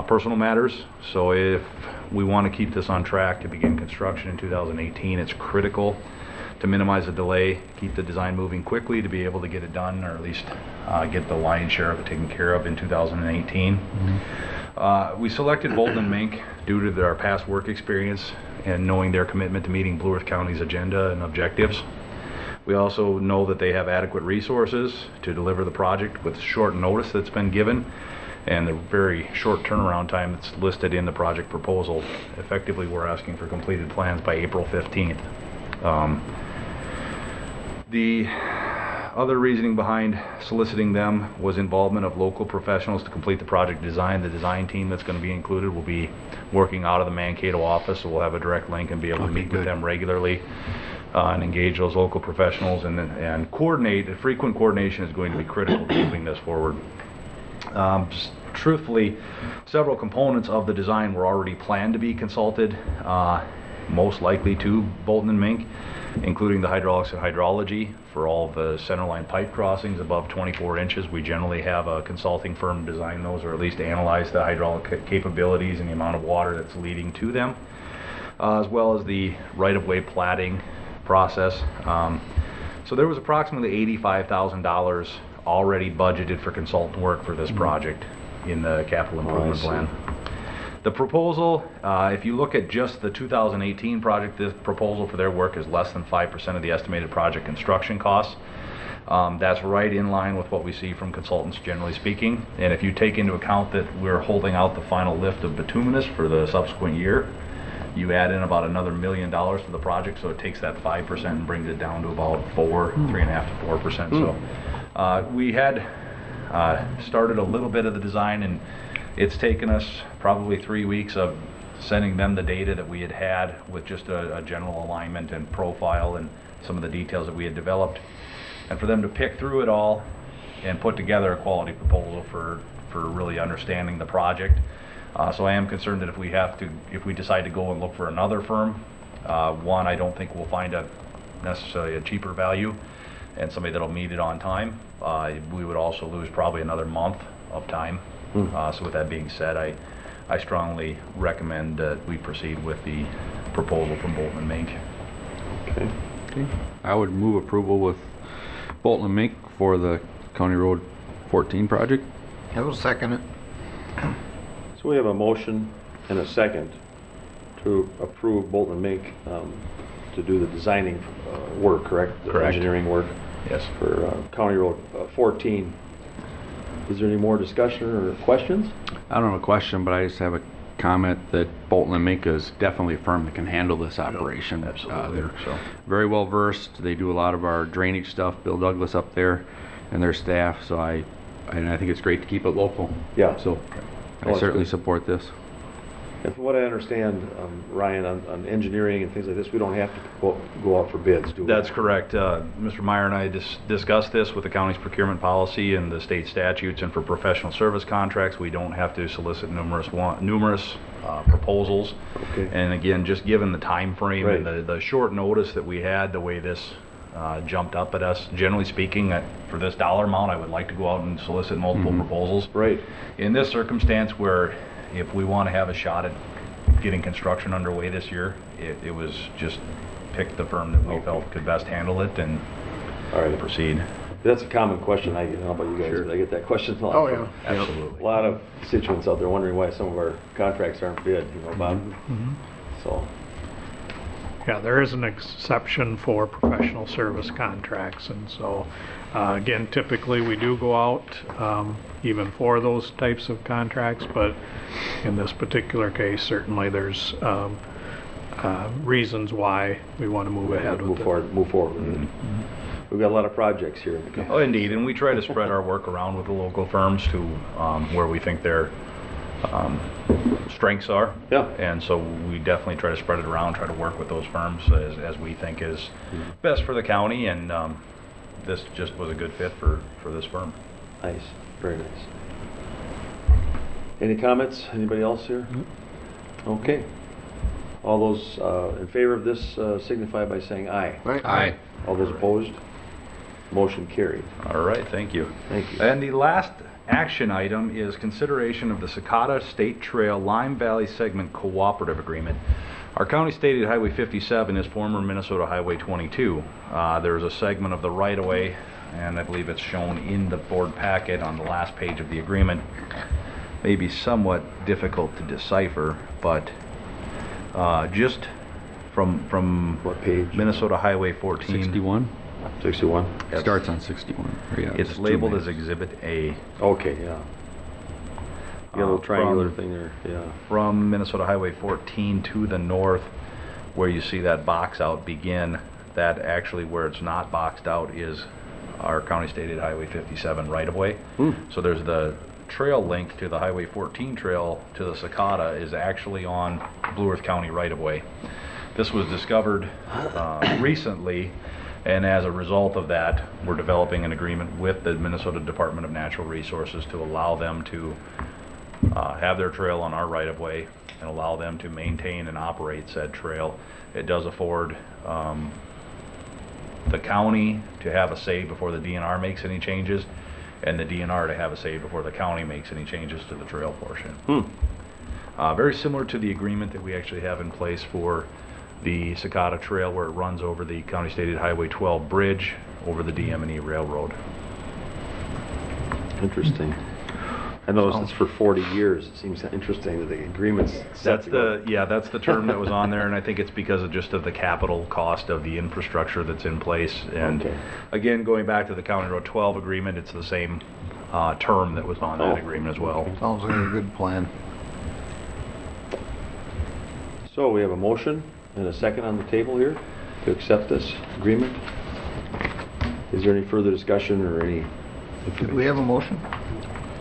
personal matters. So if we want to keep this on track to begin construction in 2018, it's critical to minimize the delay, keep the design moving quickly to be able to get it done, or at least get the lion's share of it taken care of in 2018. We selected Bolton and Mink due to their past work experience and knowing their commitment to meeting Blue Earth County's agenda and objectives. We also know that they have adequate resources to deliver the project with short notice that's been given, and the very short turnaround time that's listed in the project proposal. Effectively, we're asking for completed plans by April 15th. The other reasoning behind soliciting them was involvement of local professionals to complete the project design. The design team that's going to be included will be working out of the Mankato office, so we'll have a direct link and be able to meet with them regularly and engage those local professionals and coordinate. Frequent coordination is going to be critical to moving this forward. Just truthfully, several components of the design were already planned to be consulted, most likely to Bolton and Mink, including the hydraulics and hydrology for all of the centerline pipe crossings above 24 inches. We generally have a consulting firm design those, or at least analyze the hydraulic capabilities and the amount of water that's leading to them, as well as the right-of-way platting process. So there was approximately $85,000 already budgeted for consultant work for this project in the capital improvement plan. The proposal, if you look at just the 2018 project, this proposal for their work is less than 5% of the estimated project construction costs. That's right in line with what we see from consultants generally speaking. And if you take into account that we're holding out the final lift of bituminous for the subsequent year, you add in about another $1 million to the project, so it takes that 5% and brings it down to about 3.5% to 4%. So we had started a little bit of the design, and it's taken us probably 3 weeks of sending them the data that we had with just a general alignment and profile and some of the details that we had developed, and for them to pick through it all and put together a quality proposal for really understanding the project. So I am concerned that if we decide to go and look for another firm, one, I don't think we'll find necessarily a cheaper value and somebody that'll meet it on time. We would also lose probably another month of time. So with that being said, I strongly recommend that we proceed with the proposal from Bolton and Mink. Okay. Okay. I would move approval with Bolton and Mink for the County Road 14 project. I will second it. So we have a motion and a second to approve Bolton and Mink to do the designing work, correct? The Correct. engineering work Yes. for County Road 14. Is there any more discussion or questions? I don't have a question, but I just have a comment that Bolton and Mink is definitely a firm that can handle this operation. Absolutely. They're So, very well versed. They do a lot of our drainage stuff. Bill Douglas up there and their staff. So I think it's great to keep it local. Yeah. So Oh, I that's certainly good. support this. And from what I understand, Ryan, on engineering and things like this, we don't have to go out for bids, do we? that's correct. Mr. Meyer and I discussed this with the county's procurement policy and the state statutes, and for professional service contracts, we don't have to solicit numerous proposals. Okay. And again, just given the time frame and Right. the short notice that we had, the way this jumped up at us, generally speaking, for this dollar amount, I would like to go out and solicit multiple proposals. Right. In this circumstance where if we want to have a shot at getting construction underway this year, it was just pick the firm that we felt could best handle it and All right. proceed. That's a common question I get. I don't know about you guys, but I get that question a lot. Oh, from yeah. Absolutely. A lot of constituents out there wondering why some of our contracts aren't bid, Bob. So, Yeah, there is an exception for professional service contracts, and so, again, typically we do go out, even for those types of contracts, but in this particular case, certainly there's, reasons why we want to move ahead with it. move forward with it. We've got a lot of projects here. Oh, indeed, and we try to spread our work around with the local firms to where we think their strengths are. Yeah. And so we definitely try to spread it around, try to work with those firms as we think is best for the county, and this just was a good fit for this firm. Nice, very nice. Any comments? Anybody else here? Okay. All those in favor of this signify by saying aye. Aye. All those opposed? Motion carried. All right, thank you. Thank you. And the last action item is consideration of the Secaucus State Trail Lime Valley Segment Cooperative Agreement. Our county stated Highway 57 is former Minnesota Highway 22. There's a segment of the right-of-way, and I believe it's shown in the board packet on the last page of the agreement. May be somewhat difficult to decipher, but just from What page? Minnesota Highway 14. 61? 61? Yes. Starts on 61. Or, yeah, It's just two labeled minutes. as Exhibit A. Okay, yeah. You got a little triangular from- thing there, yeah. From Minnesota Highway 14 to the north, where you see that box out begin, that actually where it's not boxed out is our county stated Highway 57 right-of-way. So there's the trail link to the Highway 14 trail to the Secaucus is actually on Blue Earth County right-of-way. This was discovered recently, and as a result of that, we're developing an agreement with the Minnesota Department of Natural Resources to allow them to have their trail on our right-of-way and allow them to maintain and operate said trail. It does afford the county to have a say before the DNR makes any changes, and the DNR to have a say before the county makes any changes to the trail portion. Very similar to the agreement that we actually have in place for the Secaucus Trail, where it runs over the County Stated Highway 12 bridge over the DM&E Railroad. Interesting. I noticed it's for 40 years. It seems interesting that the agreement's set That's to go. that's the term that was on there, and I think it's because of just of the capital cost of the infrastructure that's in place. And Okay. again, going back to the County Road 12 agreement, it's the same term that was on that Oh. agreement as well. Sounds like a good plan. So we have a motion and a second on the table here to accept this agreement. Is there any further discussion or any? Did we have a motion?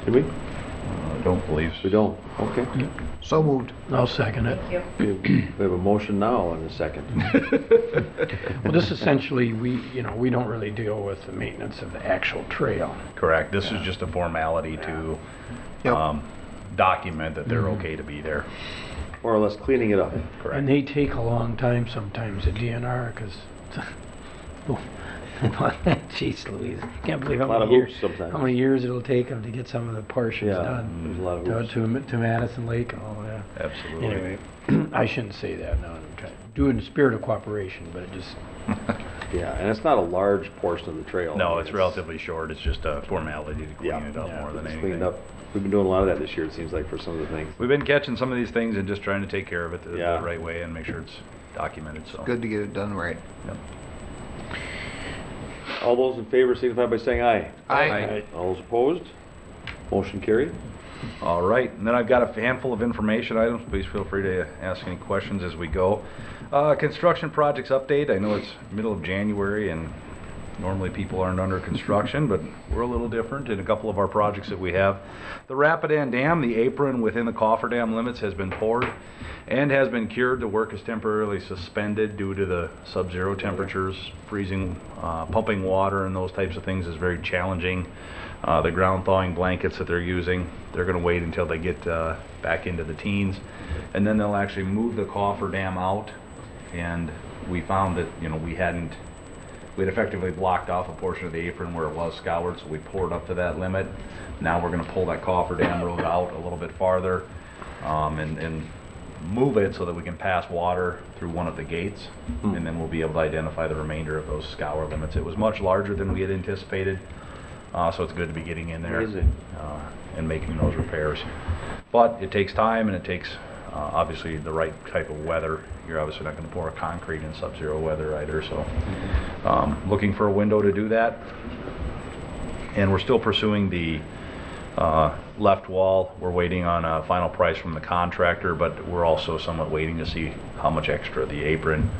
Did we? I don't believe so. We don't. Okay. So moved. I'll second it. We have a motion now and a second. Well, this essentially, we don't really deal with the maintenance of the actual trail. Correct. This is just a formality to Yep. document that they're okay to be there. More or less cleaning it up. Correct. And they take a long time sometimes at DNR, because, jeez Louise, can't believe how A lot of many years, hoops sometimes. how many years it'll take them to get some of the portions Yeah, done. there's a lot of To- hoops. To Madison Lake and all that. Absolutely. Anyway, I shouldn't say that now. I'm trying, do it in the spirit of cooperation, but it just, Yeah, and it's not a large portion of the trail. No, I mean, it's relatively short. It's just a formality to clean Yeah. it up more than Just anything. clean it up. We've been doing a lot of that this year, it seems like, for some of the things. We've been catching some of these things and just trying to take care of it the Yeah. right way and make sure it's documented, so. Good to get it done right. Yep. All those in favor signify by saying aye. Aye. All those opposed? Motion carried. All right, and then I've got a handful of information items. Please feel free to ask any questions as we go. Construction projects update. I know it's middle of January and normally people aren't under construction, but we're a little different in a couple of our projects that we have. The Rapidan Dam, the apron within the cofferdam limits has been poured and has been cured. The work is temporarily suspended due to the sub-zero temperatures. Freezing, pumping water and those types of things is very challenging. The ground thawing blankets that they're using, they're going to wait until they get back into the teens, and then they'll actually move the cofferdam out. And we found that, you know, we had effectively blocked off a portion of the apron where it was scoured, so we poured up to that limit. Now we're going to pull that cofferdam road out a little bit farther and move it so that we can pass water through one of the gates, and then we'll be able to identify the remainder of those scour limits. It was much larger than we had anticipated, so it's good to be getting in there and making those repairs. But it takes time, and it takes obviously the right type of weather. You're obviously not going to pour concrete in sub-zero weather either, so looking for a window to do that. And we're still pursuing the left wall. We're waiting on a final price from the contractor, but we're also somewhat waiting to see how much extra the apron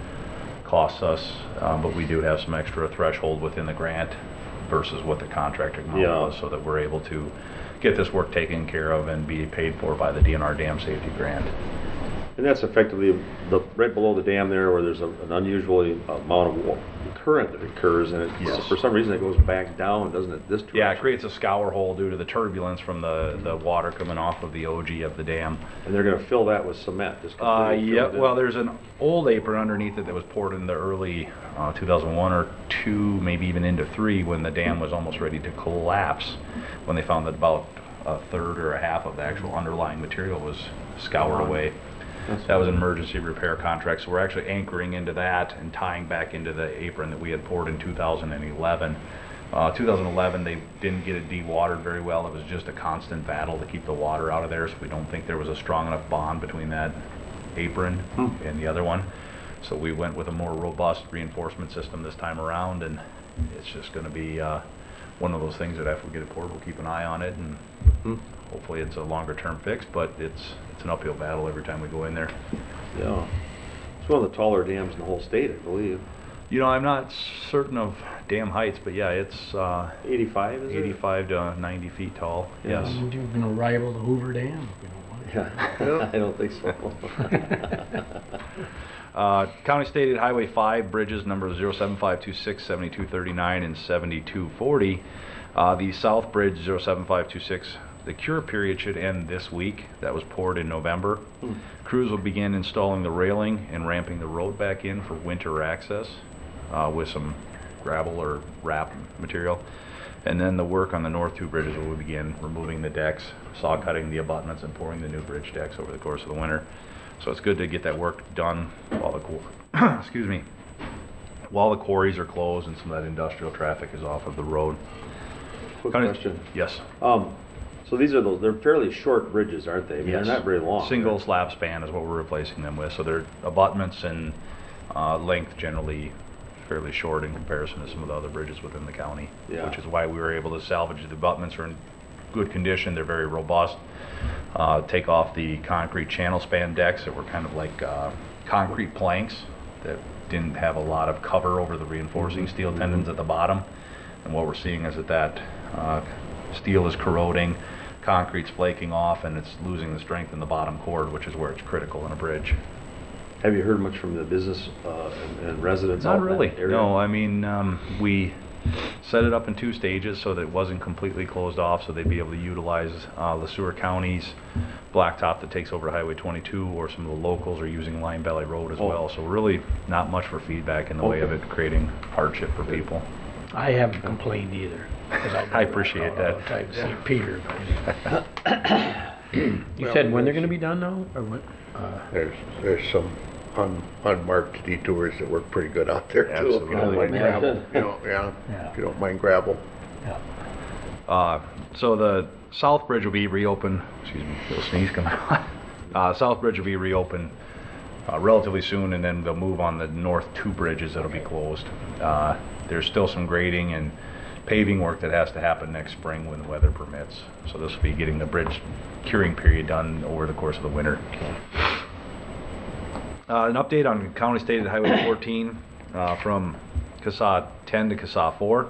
costs us. But we do have some extra threshold within the grant versus what the contracting model was, so that we're able to get this work taken care of and be paid for by the DNR Dam Safety Grant. And that's effectively right below the dam there, where there's an unusual amount of current that occurs, and Yes. for some reason it goes back down, doesn't it, this direction? Yeah, it creates a scour hole due to the turbulence from the water coming off of the OG of the dam. And they're going to fill that with cement? Just completely Yeah, fill it in? well, there's an old apron underneath it that was poured in the early 2001 or 2, maybe even into 3, when the dam was almost ready to collapse, when they found that about a third or a half of the actual underlying material was scoured away. That was an emergency repair contract, so we're actually anchoring into that and tying back into the apron that we had poured in 2011. 2011, they didn't get it dewatered very well. It was just a constant battle to keep the water out of there, so we don't think there was a strong enough bond between that apron and the other one. So we went with a more robust reinforcement system this time around, and it's just going to be one of those things that after we get it poured, we'll keep an eye on it, and hopefully it's a longer term fix, but it's an uphill battle every time we go in there. Yeah. It's one of the taller dams in the whole state, I believe. You know, I'm not certain of dam heights, but yeah, it's 85, is it? 85 to 90 feet tall. Yeah. Yes. You're going to rival the Hoover Dam. Yeah, I don't think so. County State Highway 5 bridges numbers 07526, 7239, and 7240. The South Bridge 07526, the cure period should end this week. That was poured in November. Crews will begin installing the railing and ramping the road back in for winter access with some gravel or wrap material. And then the work on the north 2 bridges will begin removing the decks, saw cutting the abutments, and pouring the new bridge decks over the course of the winter. So it's good to get that work done while the excuse me, while the quarries are closed and some of that industrial traffic is off of the road. Quick question. Yes. So these are they're fairly short bridges, aren't they? I mean, Yes. They're not very long. Single slab span is what we're replacing them with. So their abutments and length generally fairly short in comparison to some of the other bridges within the county. Yeah. Which is why we were able to salvage the abutments are in good condition. They're very robust. Take off the concrete channel span decks that were kind of like concrete planks that didn't have a lot of cover over the reinforcing steel tendons at the bottom. And what we're seeing is that steel is corroding, concrete's flaking off, and it's losing the strength in the bottom cord, which is where it's critical in a bridge. Have you heard much from the business and residents? Not out in that really. area? No, I mean, we set it up in 2 stages so that it wasn't completely closed off, so they'd be able to utilize Le Sueur County's blacktop that takes over Highway 22, or some of the locals are using Lion Valley Road as well. So really not much for feedback in the way of it creating hardship for people. I haven't complained either. 'Cause I appreciate that. Outside St. Peter. You said when they're going to be done now, or what? There's some unmarked detours that work pretty good out there too. If you don't Absolutely. mind gravel, if you don't mind gravel. So the South Bridge will be reopened, excuse me, little sneeze coming on. South Bridge will be reopened relatively soon, and then they'll move on the north two bridges that'll be closed. There's still some grading and paving work that has to happen next spring when the weather permits. So this will be getting the bridge curing period done over the course of the winter. An update on County State Highway 14 from CSA 10 to CSA 4.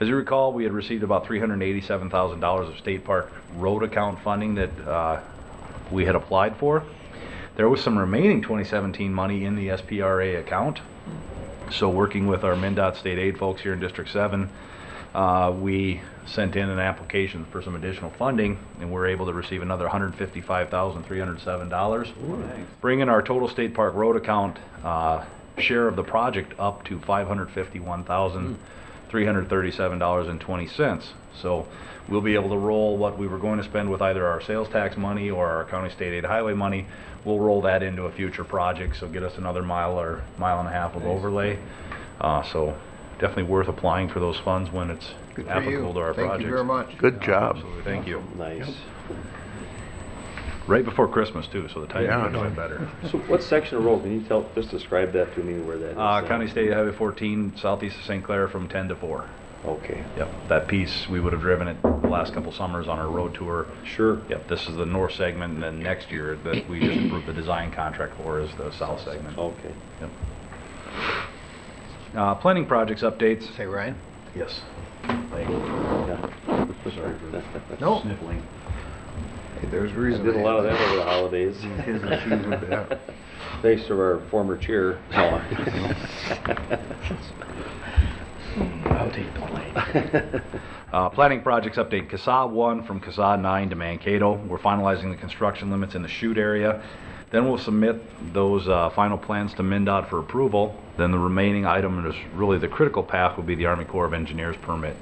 As you recall, we had received about $387,000 of state park road account funding that we had applied for. There was some remaining 2017 money in the SPRA account. So working with our MnDOT state aid folks here in District 7, we sent in an application for some additional funding, and we're able to receive another $155,307, bringing our total state park road account share of the project up to $551,337.20. So we'll be able to roll what we were going to spend with either our sales tax money or our county state aid highway money. We'll roll that into a future project, so get us another mile or mile and a half of overlay. So definitely worth applying for those funds when it's Good for applicable you. to our projects. Thank you very much. Good job. Absolutely, thank you. Nice. Right before Christmas too, so the timing Yeah. couldn't have been better. So what section of road, can you just describe that to me where that is? County State Highway 14, southeast of St. Clair from 10 to 4. Okay, Yep, that piece, we would have driven it the last couple summers on our road tour. sure. Yep, this is the north segment, and then next year that we just approved the design contract for is the south segment. Okay. Yep. Planning projects updates. Say, Ryan? Yes. Yeah. Sorry for No. sniffling. Hey, there's a I reason. did a lot of that over the holidays. Thanks to our former chair. No. I'll take the blame. Planning projects update, CSA 1 from CSA 9 to Mankato. We're finalizing the construction limits in the chute area. Then we'll submit those final plans to MnDOT for approval. Then the remaining item is really the critical path will be the Army Corps of Engineers permit.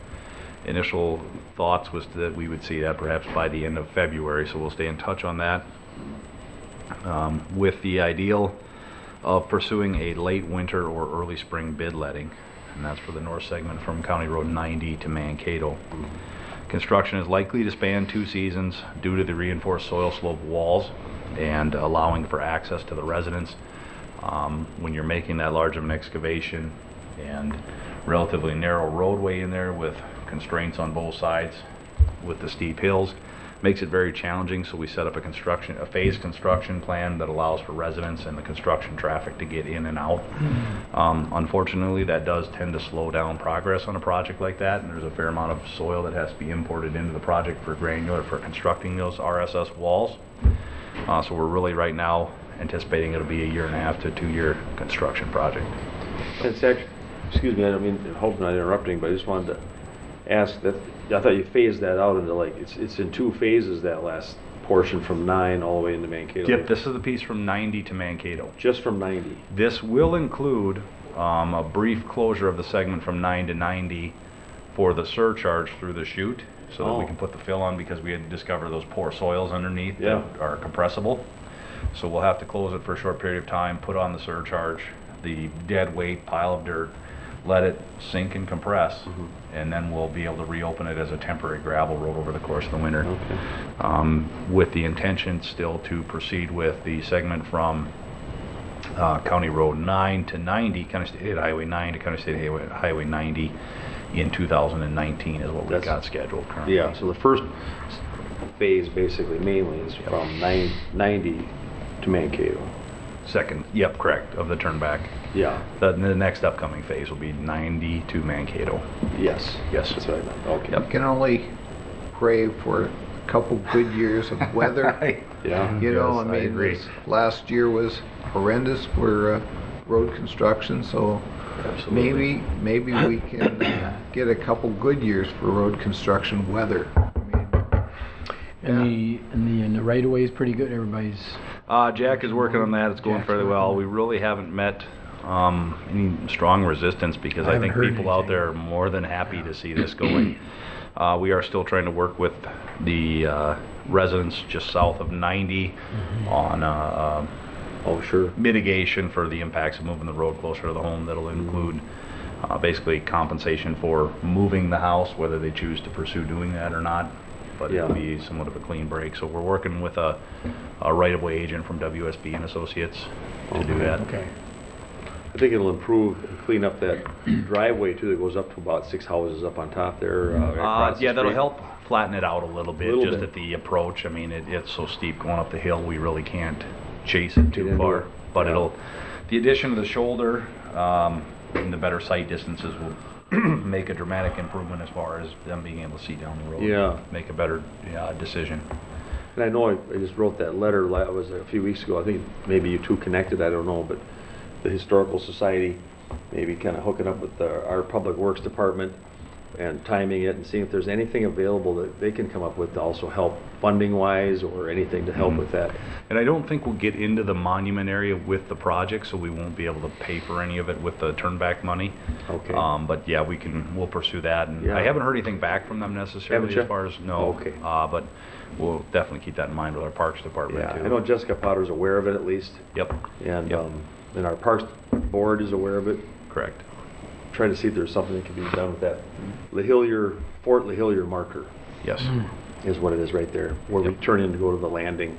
Initial thoughts was that we would see that perhaps by the end of February, so we'll stay in touch on that. With the ideal of pursuing a late winter or early spring bid letting, and that's for the north segment from County Road 90 to Mankato. Construction is likely to span 2 seasons due to the reinforced soil slope walls and allowing for access to the residents. When you're making that large of an excavation and relatively narrow roadway in there with constraints on both sides with the steep hills, makes it very challenging, so we set up a phased construction plan that allows for residents and the construction traffic to get in and out. Unfortunately, that does tend to slow down progress on a project like that, and there's a fair amount of soil that has to be imported into the project for constructing those RSS walls. So we're really right now anticipating it'll be a 1.5 to 2 year construction project. It's actually, excuse me, I don't mean, I hope I'm not interrupting, but I just wanted to ask that, I thought you phased that out into like, it's in 2 phases, that last portion from 9 all the way into Mankato. Yep, this is the piece from 90 to Mankato. Just from 90. This will include a brief closure of the segment from 9 to 90 for the surcharge through the chute, so that we can put the fill on, because we had discovered those poor soils underneath that are compressible. So we'll have to close it for a short period of time, put on the surcharge, the dead weight pile of dirt, let it sink and compress, and then we'll be able to reopen it as a temporary gravel road over the course of the winter. With the intention still to proceed with the segment from County Road 9 to 90, County State Highway 9 to County State Highway 90 in 2019 is what we've got scheduled currently. Yeah, so the first phase basically mainly is from 90 to Mankato. Second, yep, correct, of the turn back. Yeah. The next upcoming phase will be 90 to Mankato. Yes. Yes. That's what I meant. Okay. You can only pray for a couple good years of weather. Yeah. You know, Yes, I I mean, agree. this last year was horrendous for road construction, so Absolutely. maybe we can get a couple good years for road construction weather. I mean, And the right of way is pretty good, everybody's, Jack is working on that. It's going Jack's fairly working well. on it. We really haven't met any strong resistance, because I I haven't think heard people out anything. there are more than happy to see this going. We are still trying to work with the residents just south of 90 on Oh, sure. mitigation for the impacts of moving the road closer to the home. That'll include basically compensation for moving the house, whether they choose to pursue doing that or not. But Yeah. it'll be somewhat of a clean break. So we're working with a right-of-way agent from WSB and Associates to do that. Okay. I think it'll improve and clean up that driveway too that goes up to about 6 houses up on top there. Across the Yeah, that'll street. help flatten it out a little bit, Little just bit. at the approach. I mean, it's so steep going up the hill, we really can't chase it too into far. it. But Yeah. the addition of the shoulder and the better sight distances will make a dramatic improvement as far as them being able to see down the road. Yeah. Make a better decision. And I know I just wrote that letter, it was a few weeks ago, I think maybe you two connected, I don't know, but the Historical Society, maybe kind of hooking up with our Public Works Department and timing it and seeing if there's anything available that they can come up with to also help funding-wise or anything to help with that. And I don't think we'll get into the monument area with the project, so we won't be able to pay for any of it with the turnback money. Okay. But yeah, we'll pursue that. And Yeah. I haven't heard anything back from them necessarily Haven't you? as far as, no. Okay. But we'll definitely keep that in mind with our Parks Department Yeah, too. I know Jessica Potter's aware of it at least, Yep, and Yep. and our Parks Board is aware of it. correct. Trying to see if there's something that can be done with that Fort Lahillier marker Yes. is what it is right there, where we Yep. turn in to go to the landing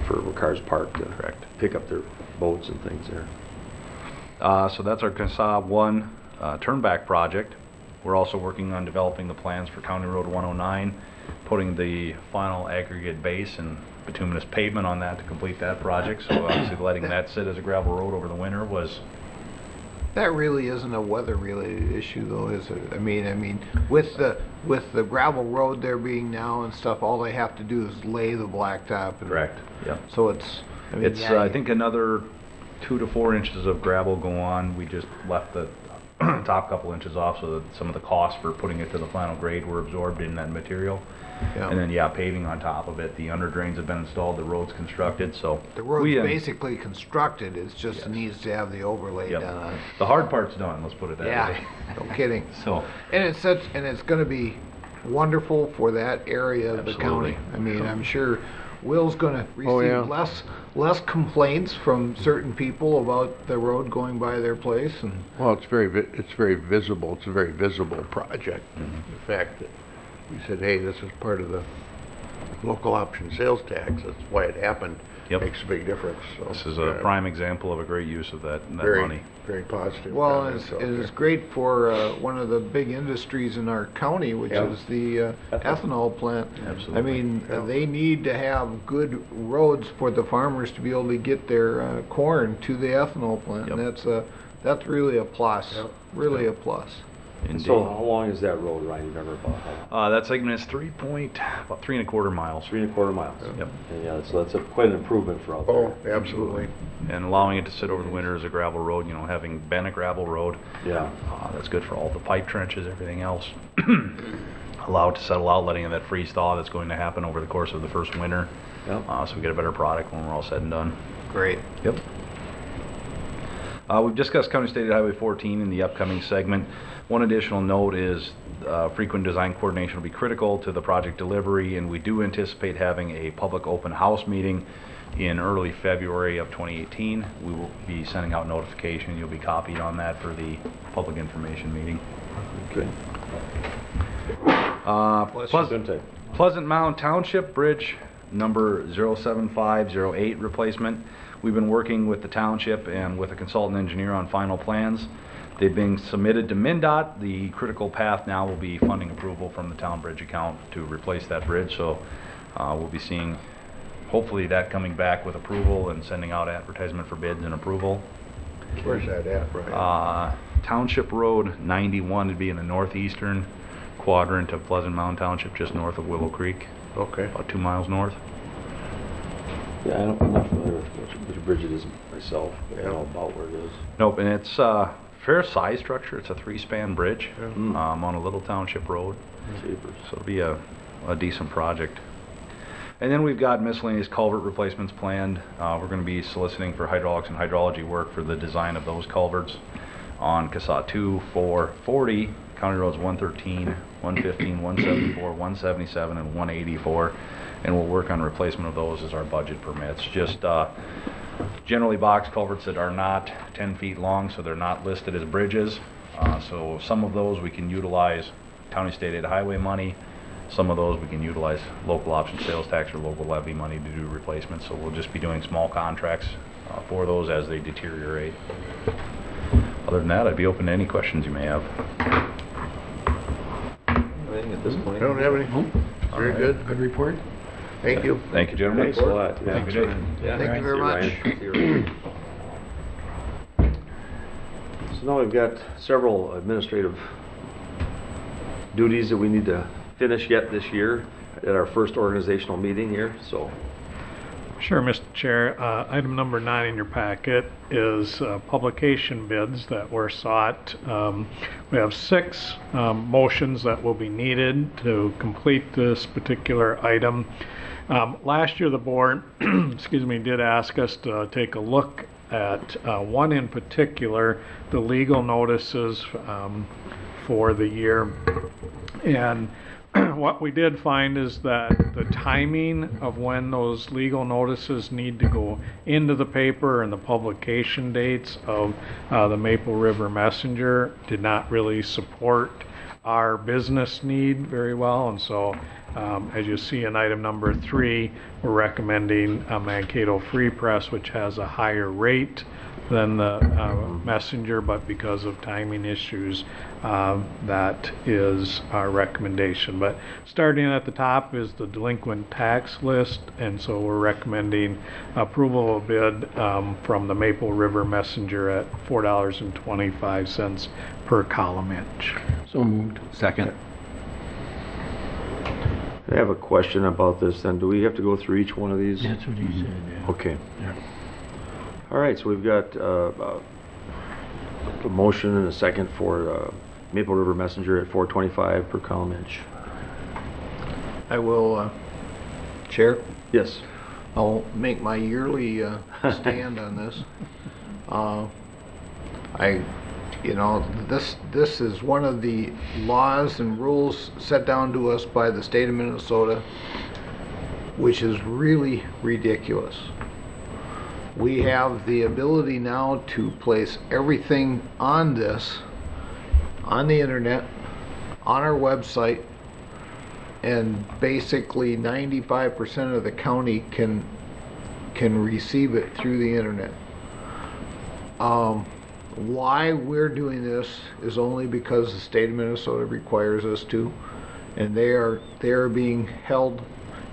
for where cars park to Correct. pick up their boats and things there. So that's our CASA 1 turnback project. We're also working on developing the plans for County Road 109, putting the final aggregate base and bituminous pavement on that to complete that project. So obviously letting that sit as a gravel road over the winter was, That really isn't a weather-related issue, though, is it? I mean, with the gravel road there being now and stuff, all they have to do is lay the blacktop. And correct, yep. So it's, I mean, It's, yeah, I think another 2 to 4 inches of gravel go on. We just left the top couple inches off so that some of the costs for putting it to the final grade were absorbed in that material. yeah. And then, yeah, paving on top of it. The under drains have been installed, the road's constructed, so. The road's we, basically constructed, it's just Yes. needs to have the overlay Yep. done on it. The hard part's done, let's put it that Yeah, way. no kidding. So, And it's gonna be wonderful for that area of the Absolutely. county. I mean, I'm sure Will's gonna Oh, yeah. receive less complaints from certain people about the road going by their place, and Well, it's very visible. It's a very visible project. The fact that we said, hey, this is part of the local option sales tax, that's why it happened, Yep. makes a big difference. So, this is a prime example of a great use of that very, money. very positive. well, comments out it's there. great for one of the big industries in our county, which Yeah. is the ethanol plant. Absolutely. I mean, Yeah. they need to have good roads for the farmers to be able to get their corn to the ethanol plant. Yep. And that's really a plus, Yep. really a plus. Indeed. So how long is that road, Ryan, you remember about how? That segment is about 3.25 miles. 3.25 miles? Yep. And yeah, so that's quite an improvement for out there. Oh, absolutely. And allowing it to sit over the winter as a gravel road, having been a gravel road, Yeah. that's good for all the pipe trenches, everything else. Allow it to settle out, letting that freeze thaw that's going to happen over the course of the first winter. Yep. So we get a better product when we're all said and done. Great. Yep. We've discussed County State Highway 14 in the upcoming segment. One additional note is frequent design coordination will be critical to the project delivery, and we do anticipate having a public open house meeting in early February of 2018. We will be sending out notification. You'll be copied on that for the public information meeting. Okay. Pleasant Mound Township Bridge number 07508 replacement. We've been working with the township and with a consultant engineer on final plans. They've been submitted to MnDOT. The critical path now will be funding approval from the town bridge account to replace that bridge. So we'll be seeing hopefully that coming back with approval and sending out advertisement for bids and approval. Where's that at, Brian? Township Road 91 would be in the northeastern quadrant of Pleasant Mound Township, just north of Willow Creek, Okay. about 2 miles north. Yeah, I'm not familiar with which bridge it is myself, but I know about where it is. Nope, and it's a fair size structure. It's a 3-span bridge on a little township road. Jeepers. So it'll be a decent project. And then we've got miscellaneous culvert replacements planned. We're going to be soliciting for hydraulics and hydrology work for the design of those culverts on CASA 2, 4, 40, County Roads 113, 115, 174, 177, and 184. And we'll work on replacement of those as our budget permits. Just generally box culverts that are not 10 feet long, so they're not listed as bridges. So some of those we can utilize county state aid highway money. Some of those we can utilize local option sales tax or local levy money to do replacements. So we'll just be doing small contracts for those as they deteriorate. Other than that, I'd be open to any questions you may have. Anything at this point? I don't have any. Very good. Good report. Thank you. Thank you, gentlemen. Thanks a lot. Yeah. Have a good day. Yeah. Thank you very much. See you, Ryan. So now we've got several administrative duties that we need to finish yet this year at our first organizational meeting here, so. Sure, Mr. Chair. Item number 9 in your packet is publication bids that were sought. We have 6 motions that will be needed to complete this particular item. Last year, the board, excuse me, did ask us to take a look at one in particular, the legal notices for the year. And what we did find is that the timing of when those legal notices need to go into the paper and the publication dates of the Maple River Messenger did not really support our business need very well. And so as you see in item number 3, we're recommending Mankato Free Press, which has a higher rate than the Messenger, but because of timing issues, that is our recommendation. But starting at the top is the delinquent tax list, and so we're recommending approval of bid from the Maple River Messenger at $4.25 per column inch. So moved. Second. I have a question about this then. Do we have to go through each one of these? That's what he said, yeah. Okay. Yeah. All right, so we've got a motion and a second for Maple River Messenger at $4.25 per column inch. I will, Chair, Yes. I'll make my yearly stand on this. This is one of the laws and rules set down to us by the state of Minnesota, which is really ridiculous. We have the ability now to place everything on this, on the internet, on our website, and basically 95% of the county can receive it through the internet. Why we're doing this is only because the state of Minnesota requires us to, and they are being held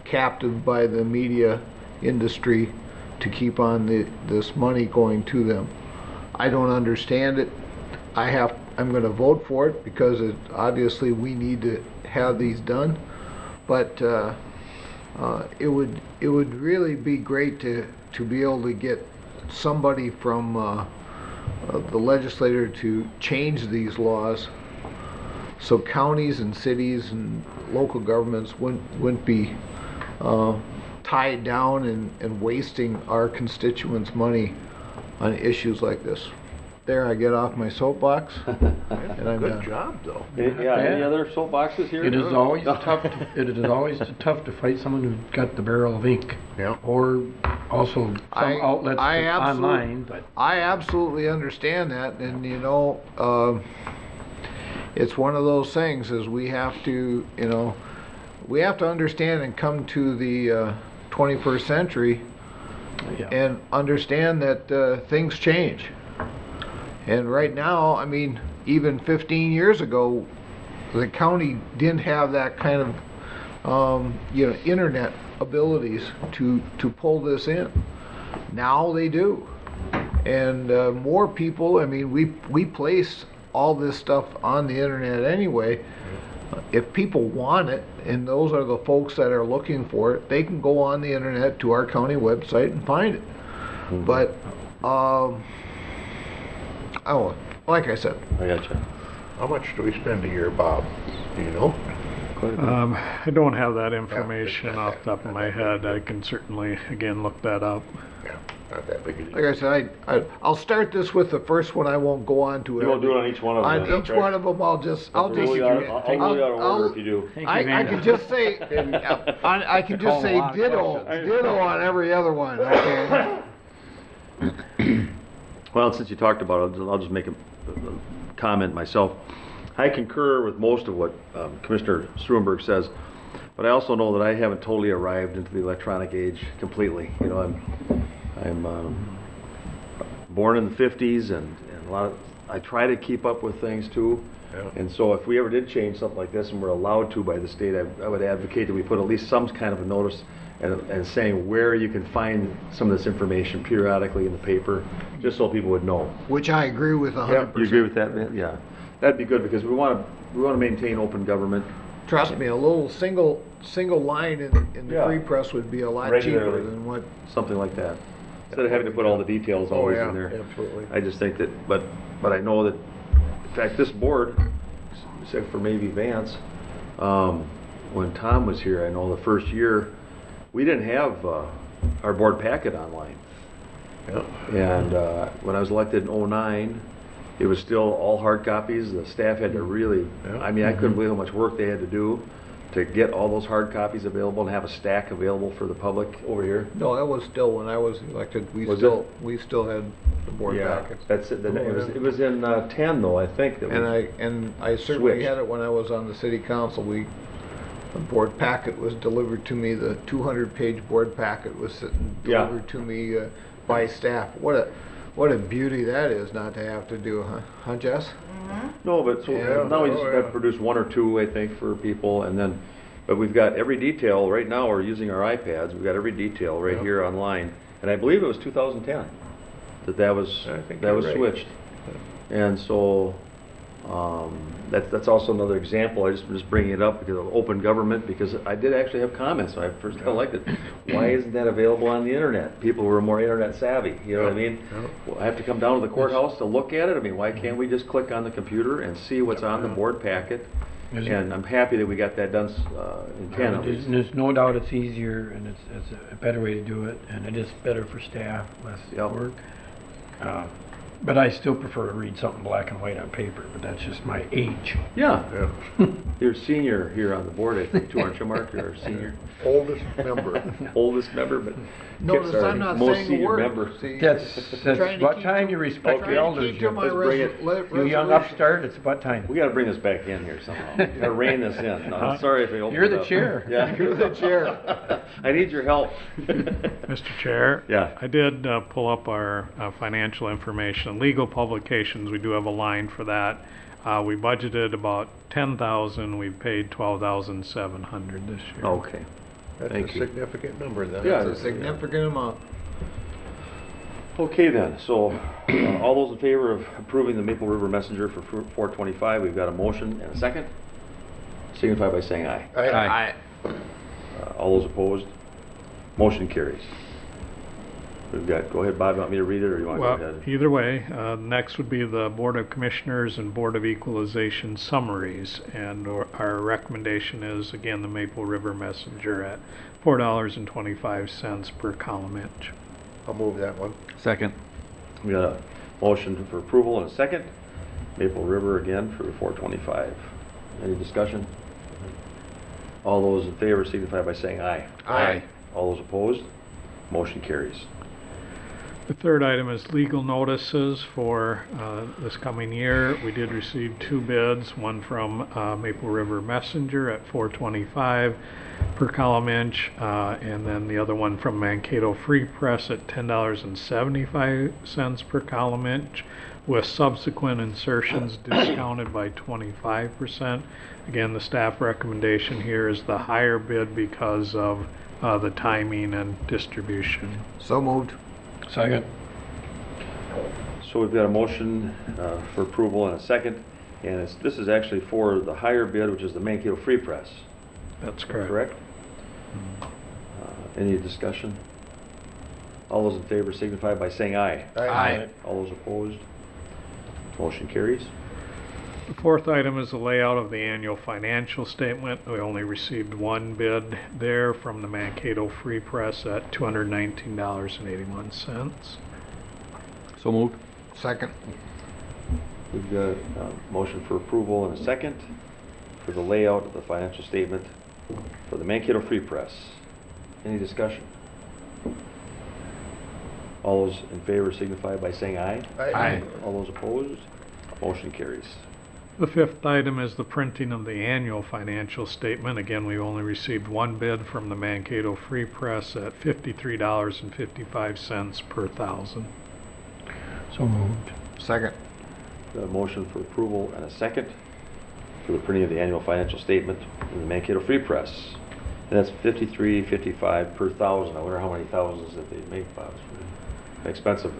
captive by the media industry to keep on this money going to them. I don't understand it. I'm going to vote for it because obviously we need to have these done, but it would really be great to be able to get somebody from the legislator to change these laws so counties and cities and local governments wouldn't be tied down and wasting our constituents' money on issues like this. There, I get off my soapbox, and I'm Good done. job, though. Any other soapboxes here? It is always tough. It is always tough to fight someone who's got the barrel of ink. Yeah. Or also some outlets online, but I absolutely understand that, and it's one of those things is we have to understand and come to the 21st century yeah. and understand that things change. And right now, I mean, even 15 years ago, the county didn't have that kind of internet abilities to pull this in. Now they do, and more people. I mean, we place all this stuff on the internet anyway. If people want it, and those are the folks that are looking for it, they can go on the internet to our county website and find it. Mm-hmm. But like I said, I gotcha. How much do we spend a year, Bob? Do you know? I don't have that information off the top of my head. I can certainly, again, look that up. Yeah, not that big a deal. like I said, I'll start this with the first one. I won't go on to it. You won't do it on each one of them. On then, each correct? one of them, I'll just I'll rule you out of order if you do. I can just say I can just say ditto on every other one. Okay. Well, since you talked about it, I'll just make a comment myself. I concur with most of what Commissioner Struenberg says, but I also know that I haven't totally arrived into the electronic age completely. You know, I'm born in the 50s, and I try to keep up with things too. Yeah. And so if we ever did change something like this, and we're allowed to by the state, I would advocate that we put at least some kind of a notice and saying where you can find some of this information periodically in the paper, just so people would know. Which I agree with 100%. You agree with that, man? Yeah. That'd be good, because we want to maintain open government. Trust me, a little single line in the Yeah. Free Press would be a lot cheaper Regularly. than what. Something like that. Instead of having to put all the details always in there. Absolutely. I just think that, but I know that, in fact, this board, except for maybe Vance, when Tom was here, I know the first year, we didn't have our board packet online. Yeah. And when I was elected in '09, it was still all hard copies. The staff had to really, Yeah. I mean, I couldn't believe how much work they had to do to get all those hard copies available and have a stack available for the public over here. No, that was still, when I was elected, we Was still had the board packets. That's it. It was in 10 though, I think. That And I certainly switched. had it when I was on the city council. The board packet was delivered to me, the 200-page board packet was Yeah. delivered to me by staff. What a beauty that is, not to have to do, huh Jess? No, but so Yeah. now we just Oh, got yeah. to produce one or two, I think, for people, and then, but we've got every detail. Right now, we're using our iPads. We've got every detail right Yeah. here online, and I believe it was 2010 that was I think that you're was right. switched, and so that's also another example. I just bringing it up because of open government, because I did actually have comments. So I first kind of liked it. Why isn't that available on the internet? People who are more internet savvy. You know what I mean? Yeah. Well, I have to come down to the courthouse to look at it. I mean, why can't we just click on the computer and see what's on the board packet? Is it- And I'm happy that we got that done in 10 at There's least. there's no doubt it's easier, and it's a better way to do it, and it is better for staff, less Yep. work. But I still prefer to read something black and white on paper, but that's just my age. Yeah, Yeah. you're a senior here on the board, I think, too, aren't you, Mark? You're a senior, Oldest member. oldest member, but Notice Kip's our I'm not most saying a senior word. member. See, That's trying to about keep time to- you respect Okay. the trying to elders. keep to my Let's bring it. You young resolution. upstart, it's about time. We gotta bring this back in here somehow. Gotta rein this in. No, I'm sorry if I opened You're it the up. chair. Yeah. You're the chair. I need your help. Mr. Chair? Yeah. I did pull up our financial information. Legal publications, we do have a line for that. We budgeted about 10,000, we paid 12,700 this year. Okay. That's Thank a you. significant number then. Yeah, It's a significant amount. Okay then, so all those in favor of approving the Maple River Messenger for 425, we've got a motion and a second. Signify by saying aye. Aye. All those opposed? Motion carries. We've got, go ahead, Bob, you want me to read it, or you want to go Well, ahead? either way, next would be the Board of Commissioners and Board of Equalization summaries. And our recommendation is, again, the Maple River Messenger at $4.25 per column inch. I'll move that one. Second. We got a motion for approval and a second. Maple River again for 425. Any discussion? All those in favor signify by saying aye. Aye. All those opposed? Motion carries. The third item is legal notices for this coming year. We did receive two bids, one from Maple River Messenger at $4.25 per column inch, and then the other one from Mankato Free Press at $10.75 per column inch, with subsequent insertions discounted by 25%. Again, the staff recommendation here is the higher bid because of the timing and distribution. So moved. Second. So we've got a motion for approval and a second, and this is actually for the higher bid, which is the Mankato Free Press. That's correct. Correct? Any discussion? All those in favor signify by saying aye. Aye. All those opposed? Motion carries. The fourth item is the layout of the annual financial statement. We only received one bid there from the Mankato Free Press at $219.81. So moved. Second. We've got a motion for approval and a second for the layout of the financial statement for the Mankato Free Press. Any discussion? All those in favor signify by saying aye. Aye. All those opposed, motion carries. The fifth item is the printing of the annual financial statement. Again, we only received one bid from the Mankato Free Press at $53.55 per thousand. So moved. Second. The motion for approval and a second for the printing of the annual financial statement in the Mankato Free Press. And that's $53.55 per thousand. I wonder how many thousands that they make, Bob. It's an expensive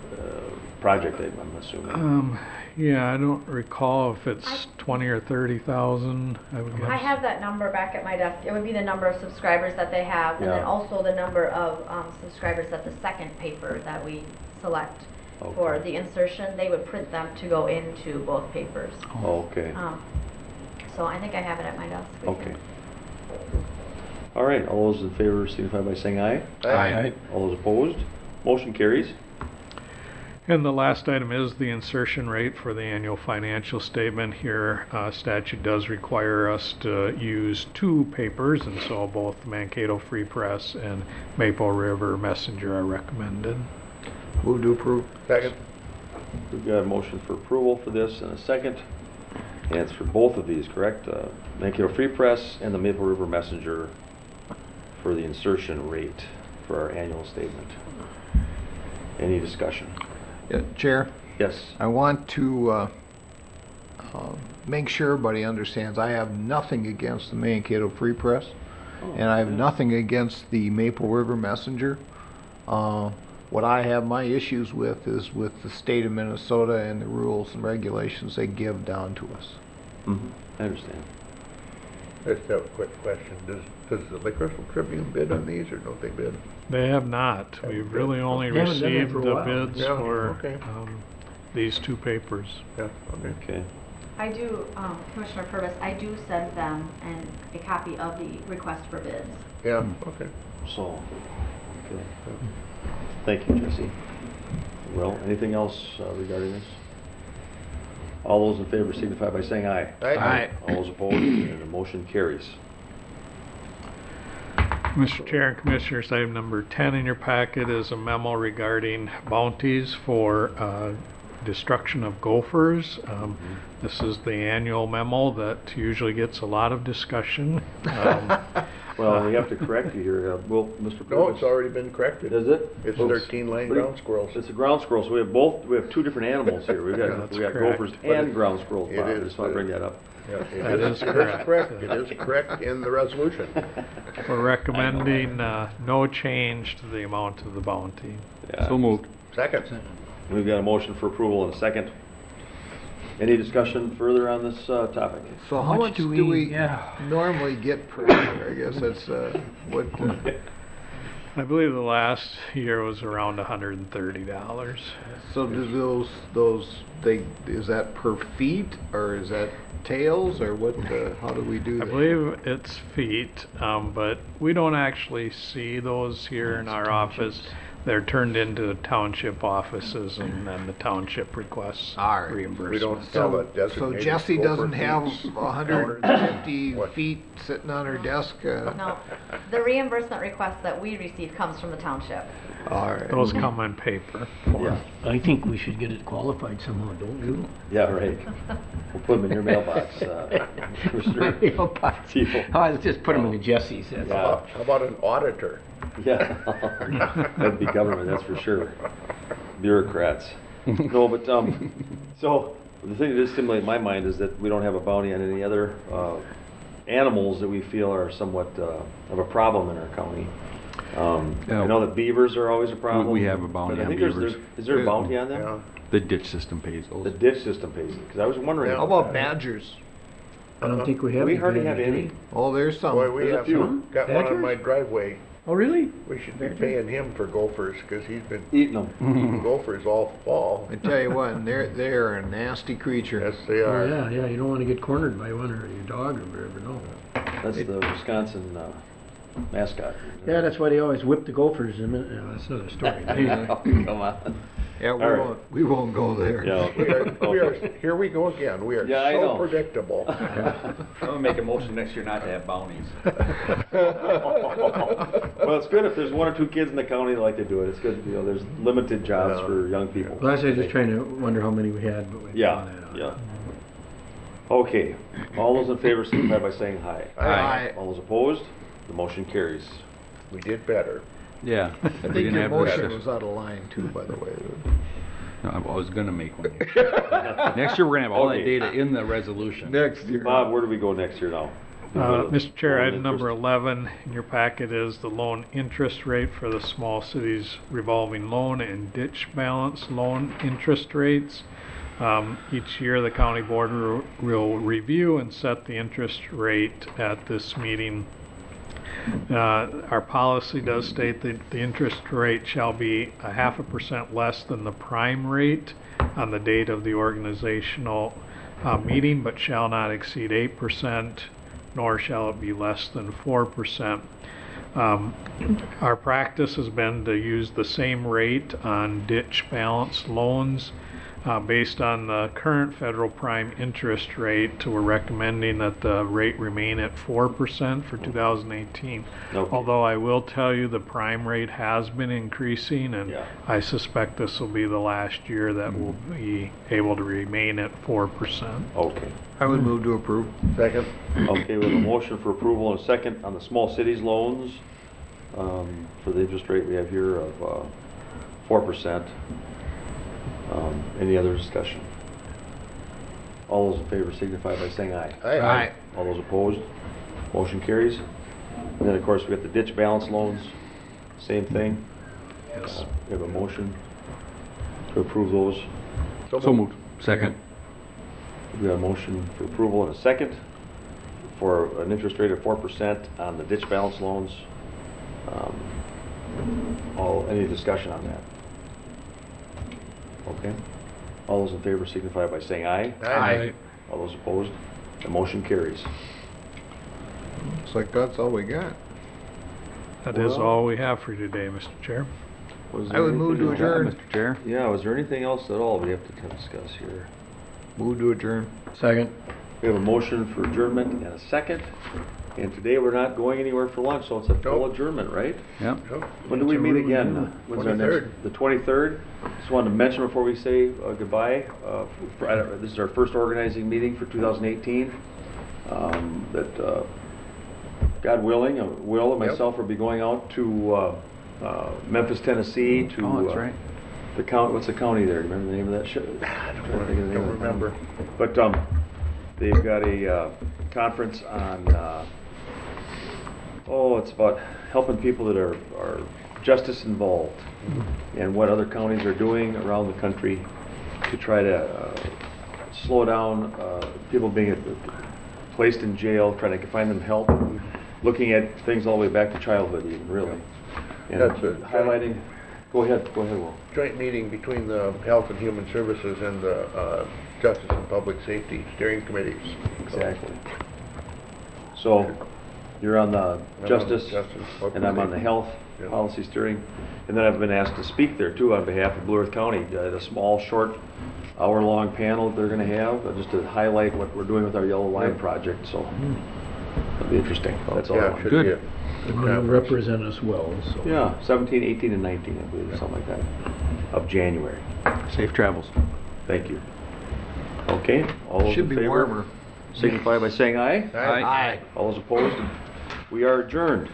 project, I'm assuming. Yeah, I don't recall if it's 20 or 30,000, I would guess. I have that number back at my desk. It would be the number of subscribers that they have, and then Yeah. also the number of subscribers that the second paper that we select for Okay. the insertion, they would print them to go into both papers. Okay, So I think I have it at my desk. We okay. can- All right, all those in favor signify by saying aye. Aye. All those opposed, motion carries. And the last item is the insertion rate for the annual financial statement. Here, statute does require us to use two papers, and so both Mankato Free Press and Maple River Messenger are recommended. Move to approve. Second. We've got a motion for approval for this and a second. And it's for both of these, correct? Mankato Free Press and the Maple River Messenger for the insertion rate for our annual statement. Any discussion? Yeah, Chair, Yes. I want to make sure everybody understands I have nothing against the Mankato Free Press, and I have nothing against the Maple River Messenger. What I have my issues with is with the state of Minnesota and the rules and regulations they give down to us. I understand. I just have a quick question. Does the Liquor Tribune bid on these, or don't they bid? They have not. We've really only They haven't done that received for a the while. bids Yeah, for okay. these two papers. Yeah, okay. Okay. I do, Commissioner Purvis, I do send them a copy of the request for bids. Yeah, okay. So, okay. Thank you, Jesse. Well, anything else regarding this? All those in favor signify by saying aye. Aye. All those opposed, and the motion carries. Mr. Chair and Commissioners, item number 10 in your packet is a memo regarding bounties for destruction of gophers. This is the annual memo that usually gets a lot of discussion. Well, we have to correct you here. Will, Mr. No, Purvis? it's already been corrected. Is it? It's Oops. 13 lane What do you- ground squirrels. It's a ground squirrel, so we have two different animals here. We got correct. gophers But and ground squirrels, it Bob. I is, just want to bring that up. Yeah, That is correct. It is correct in the resolution. We're recommending no change to the amount of the bounty. Yeah. So moved. Second. We've got a motion for approval in a second. Any discussion further on this topic? So how much do we normally get per year? I guess that's what. I believe the last year was around $130. So do is that per feet, or is that tails, or what? How do we do I that? believe it's feet, but we don't actually see those here in our office. They're turned into township offices, and then the township requests All right. reimbursement. We don't have a So designated. Jessie gopher doesn't have feet. 150 What? feet sitting on her desk? No, the reimbursement request that we receive comes from the township. All right. Those come in paper. Yeah. I think we should get it qualified somehow, don't you? Yeah, right. We'll put them in your mailbox, Mr. Mailbox. Teal. Oh, let's just put them in the Jesse's, that's Yeah. all. How about an auditor? Yeah, that'd be government, that's for sure. Bureaucrats. No, but, so, the thing that does stimulate my mind is that we don't have a bounty on any other animals that we feel are somewhat of a problem in our county. I know that beavers are always a problem. We have a bounty but I on think beavers. is there a bounty on them? Yeah. The ditch system pays The those. ditch system pays it, because I was wondering. How about badgers? I don't think we have. We any hardly have badgers, do any. we? Oh, there's some. Boy, we There's a have few. some. Got one on Badgers? my driveway. Oh, really? We should be paying him for gophers, because he's been Eating them. eating gophers all fall. I tell you what, they're a nasty creature. Yes, they Oh, are. yeah, you don't want to get cornered by one or your dog or whatever, no. That's the Wisconsin mascot. Yeah, that's why they always whip the gophers, that's another story. Come on. Yeah, All right. we won't go there. Yeah. Here we go again. We are Yeah, I so know. predictable. I'm gonna make a motion next year not to have bounties. Well, it's good if there's 1 or 2 kids in the county that like to do it. It's good, you know, there's limited jobs for young people. Last I was just trying to wonder how many we had, but we Yeah, found that out. yeah. Okay, all those in favor signify by saying aye. Aye. All those opposed, the motion carries. We did better. Yeah. I think your motion was out of line too, by the way. No, I was gonna make one. Next year, we're gonna have all that Okay. data in the resolution. Next year. Bob, where do we go next year now? Mr. Chair, Loan item number interest. 11 in your packet is the loan interest rate for the small cities revolving loan and ditch balance loan interest rates. Each year, the county board will review and set the interest rate at this meeting. Our policy does state that the interest rate shall be 0.5% less than the prime rate on the date of the organizational meeting, but shall not exceed 8%, nor shall it be less than 4%. Our practice has been to use the same rate on ditch balance loans. Based on the current federal prime interest rate, we're recommending that the rate remain at 4% for 2018. Okay. Although I will tell you the prime rate has been increasing, and Yeah. I suspect this will be the last year that we'll be able to remain at 4%. Okay. I would move to approve. Second? Okay, we have a motion for approval and a second on the small cities loans, for the interest rate we have here of, 4%. Any other discussion? All those in favor signify by saying aye. Aye. All those opposed, motion carries. And then, of course, we got the ditch balance loans, same thing. Yes. We have a motion to approve those. So moved. Second. We have a motion for approval and a second for an interest rate of 4% on the ditch balance loans. Any discussion on that? Okay. All those in favor signify by saying aye. Aye. All those opposed, the motion carries. Looks like that's all we got. That is Well- all we have for you today, Mr. Chair. Was I there would move anything to else? adjourn. Mr. Chair? Yeah, was there anything else at all we have to discuss here? Move to adjourn. Second. We have a motion for adjournment and a second. And today we're not going anywhere for lunch, so it's a full Nope. adjournment, right? Yep. When do we meet again? When's our next? 23rd. The 23rd? Just wanted to mention before we say goodbye, this is our first organizing meeting for 2018. That God willing, Will and Yep. myself will be going out to Memphis, Tennessee to. Oh, that's right. The county, what's the county there? Remember the name of that show? Don't remember. But they've got a conference on, it's about helping people that are justice involved and what other counties are doing around the country to try to slow down people being placed in jail, trying to find them help, looking at things all the way back to childhood even, really. And That's it. highlighting, go ahead, Will. Joint meeting between the Health and Human Services and the Justice and Public Safety Steering Committees. Exactly. So, you're on the I'm on Justice, Justice, Public and I'm on the Safety. Health Yeah. Policy Steering. And then I've been asked to speak there too on behalf of Blue Earth County, at a small, short, hour-long panel that they're gonna have, just to highlight what we're doing with our Yellow Line Yeah. project, so it'll be interesting. That's all I Yeah, want. should Good. be a They're good going to conference. represent us well, so. Yeah, 17, 18, and 19, I believe, something like that, of January. Safe travels. Thank you. Okay, all those Should in be favor warmer. signify by saying aye. Aye. All those opposed, we are adjourned.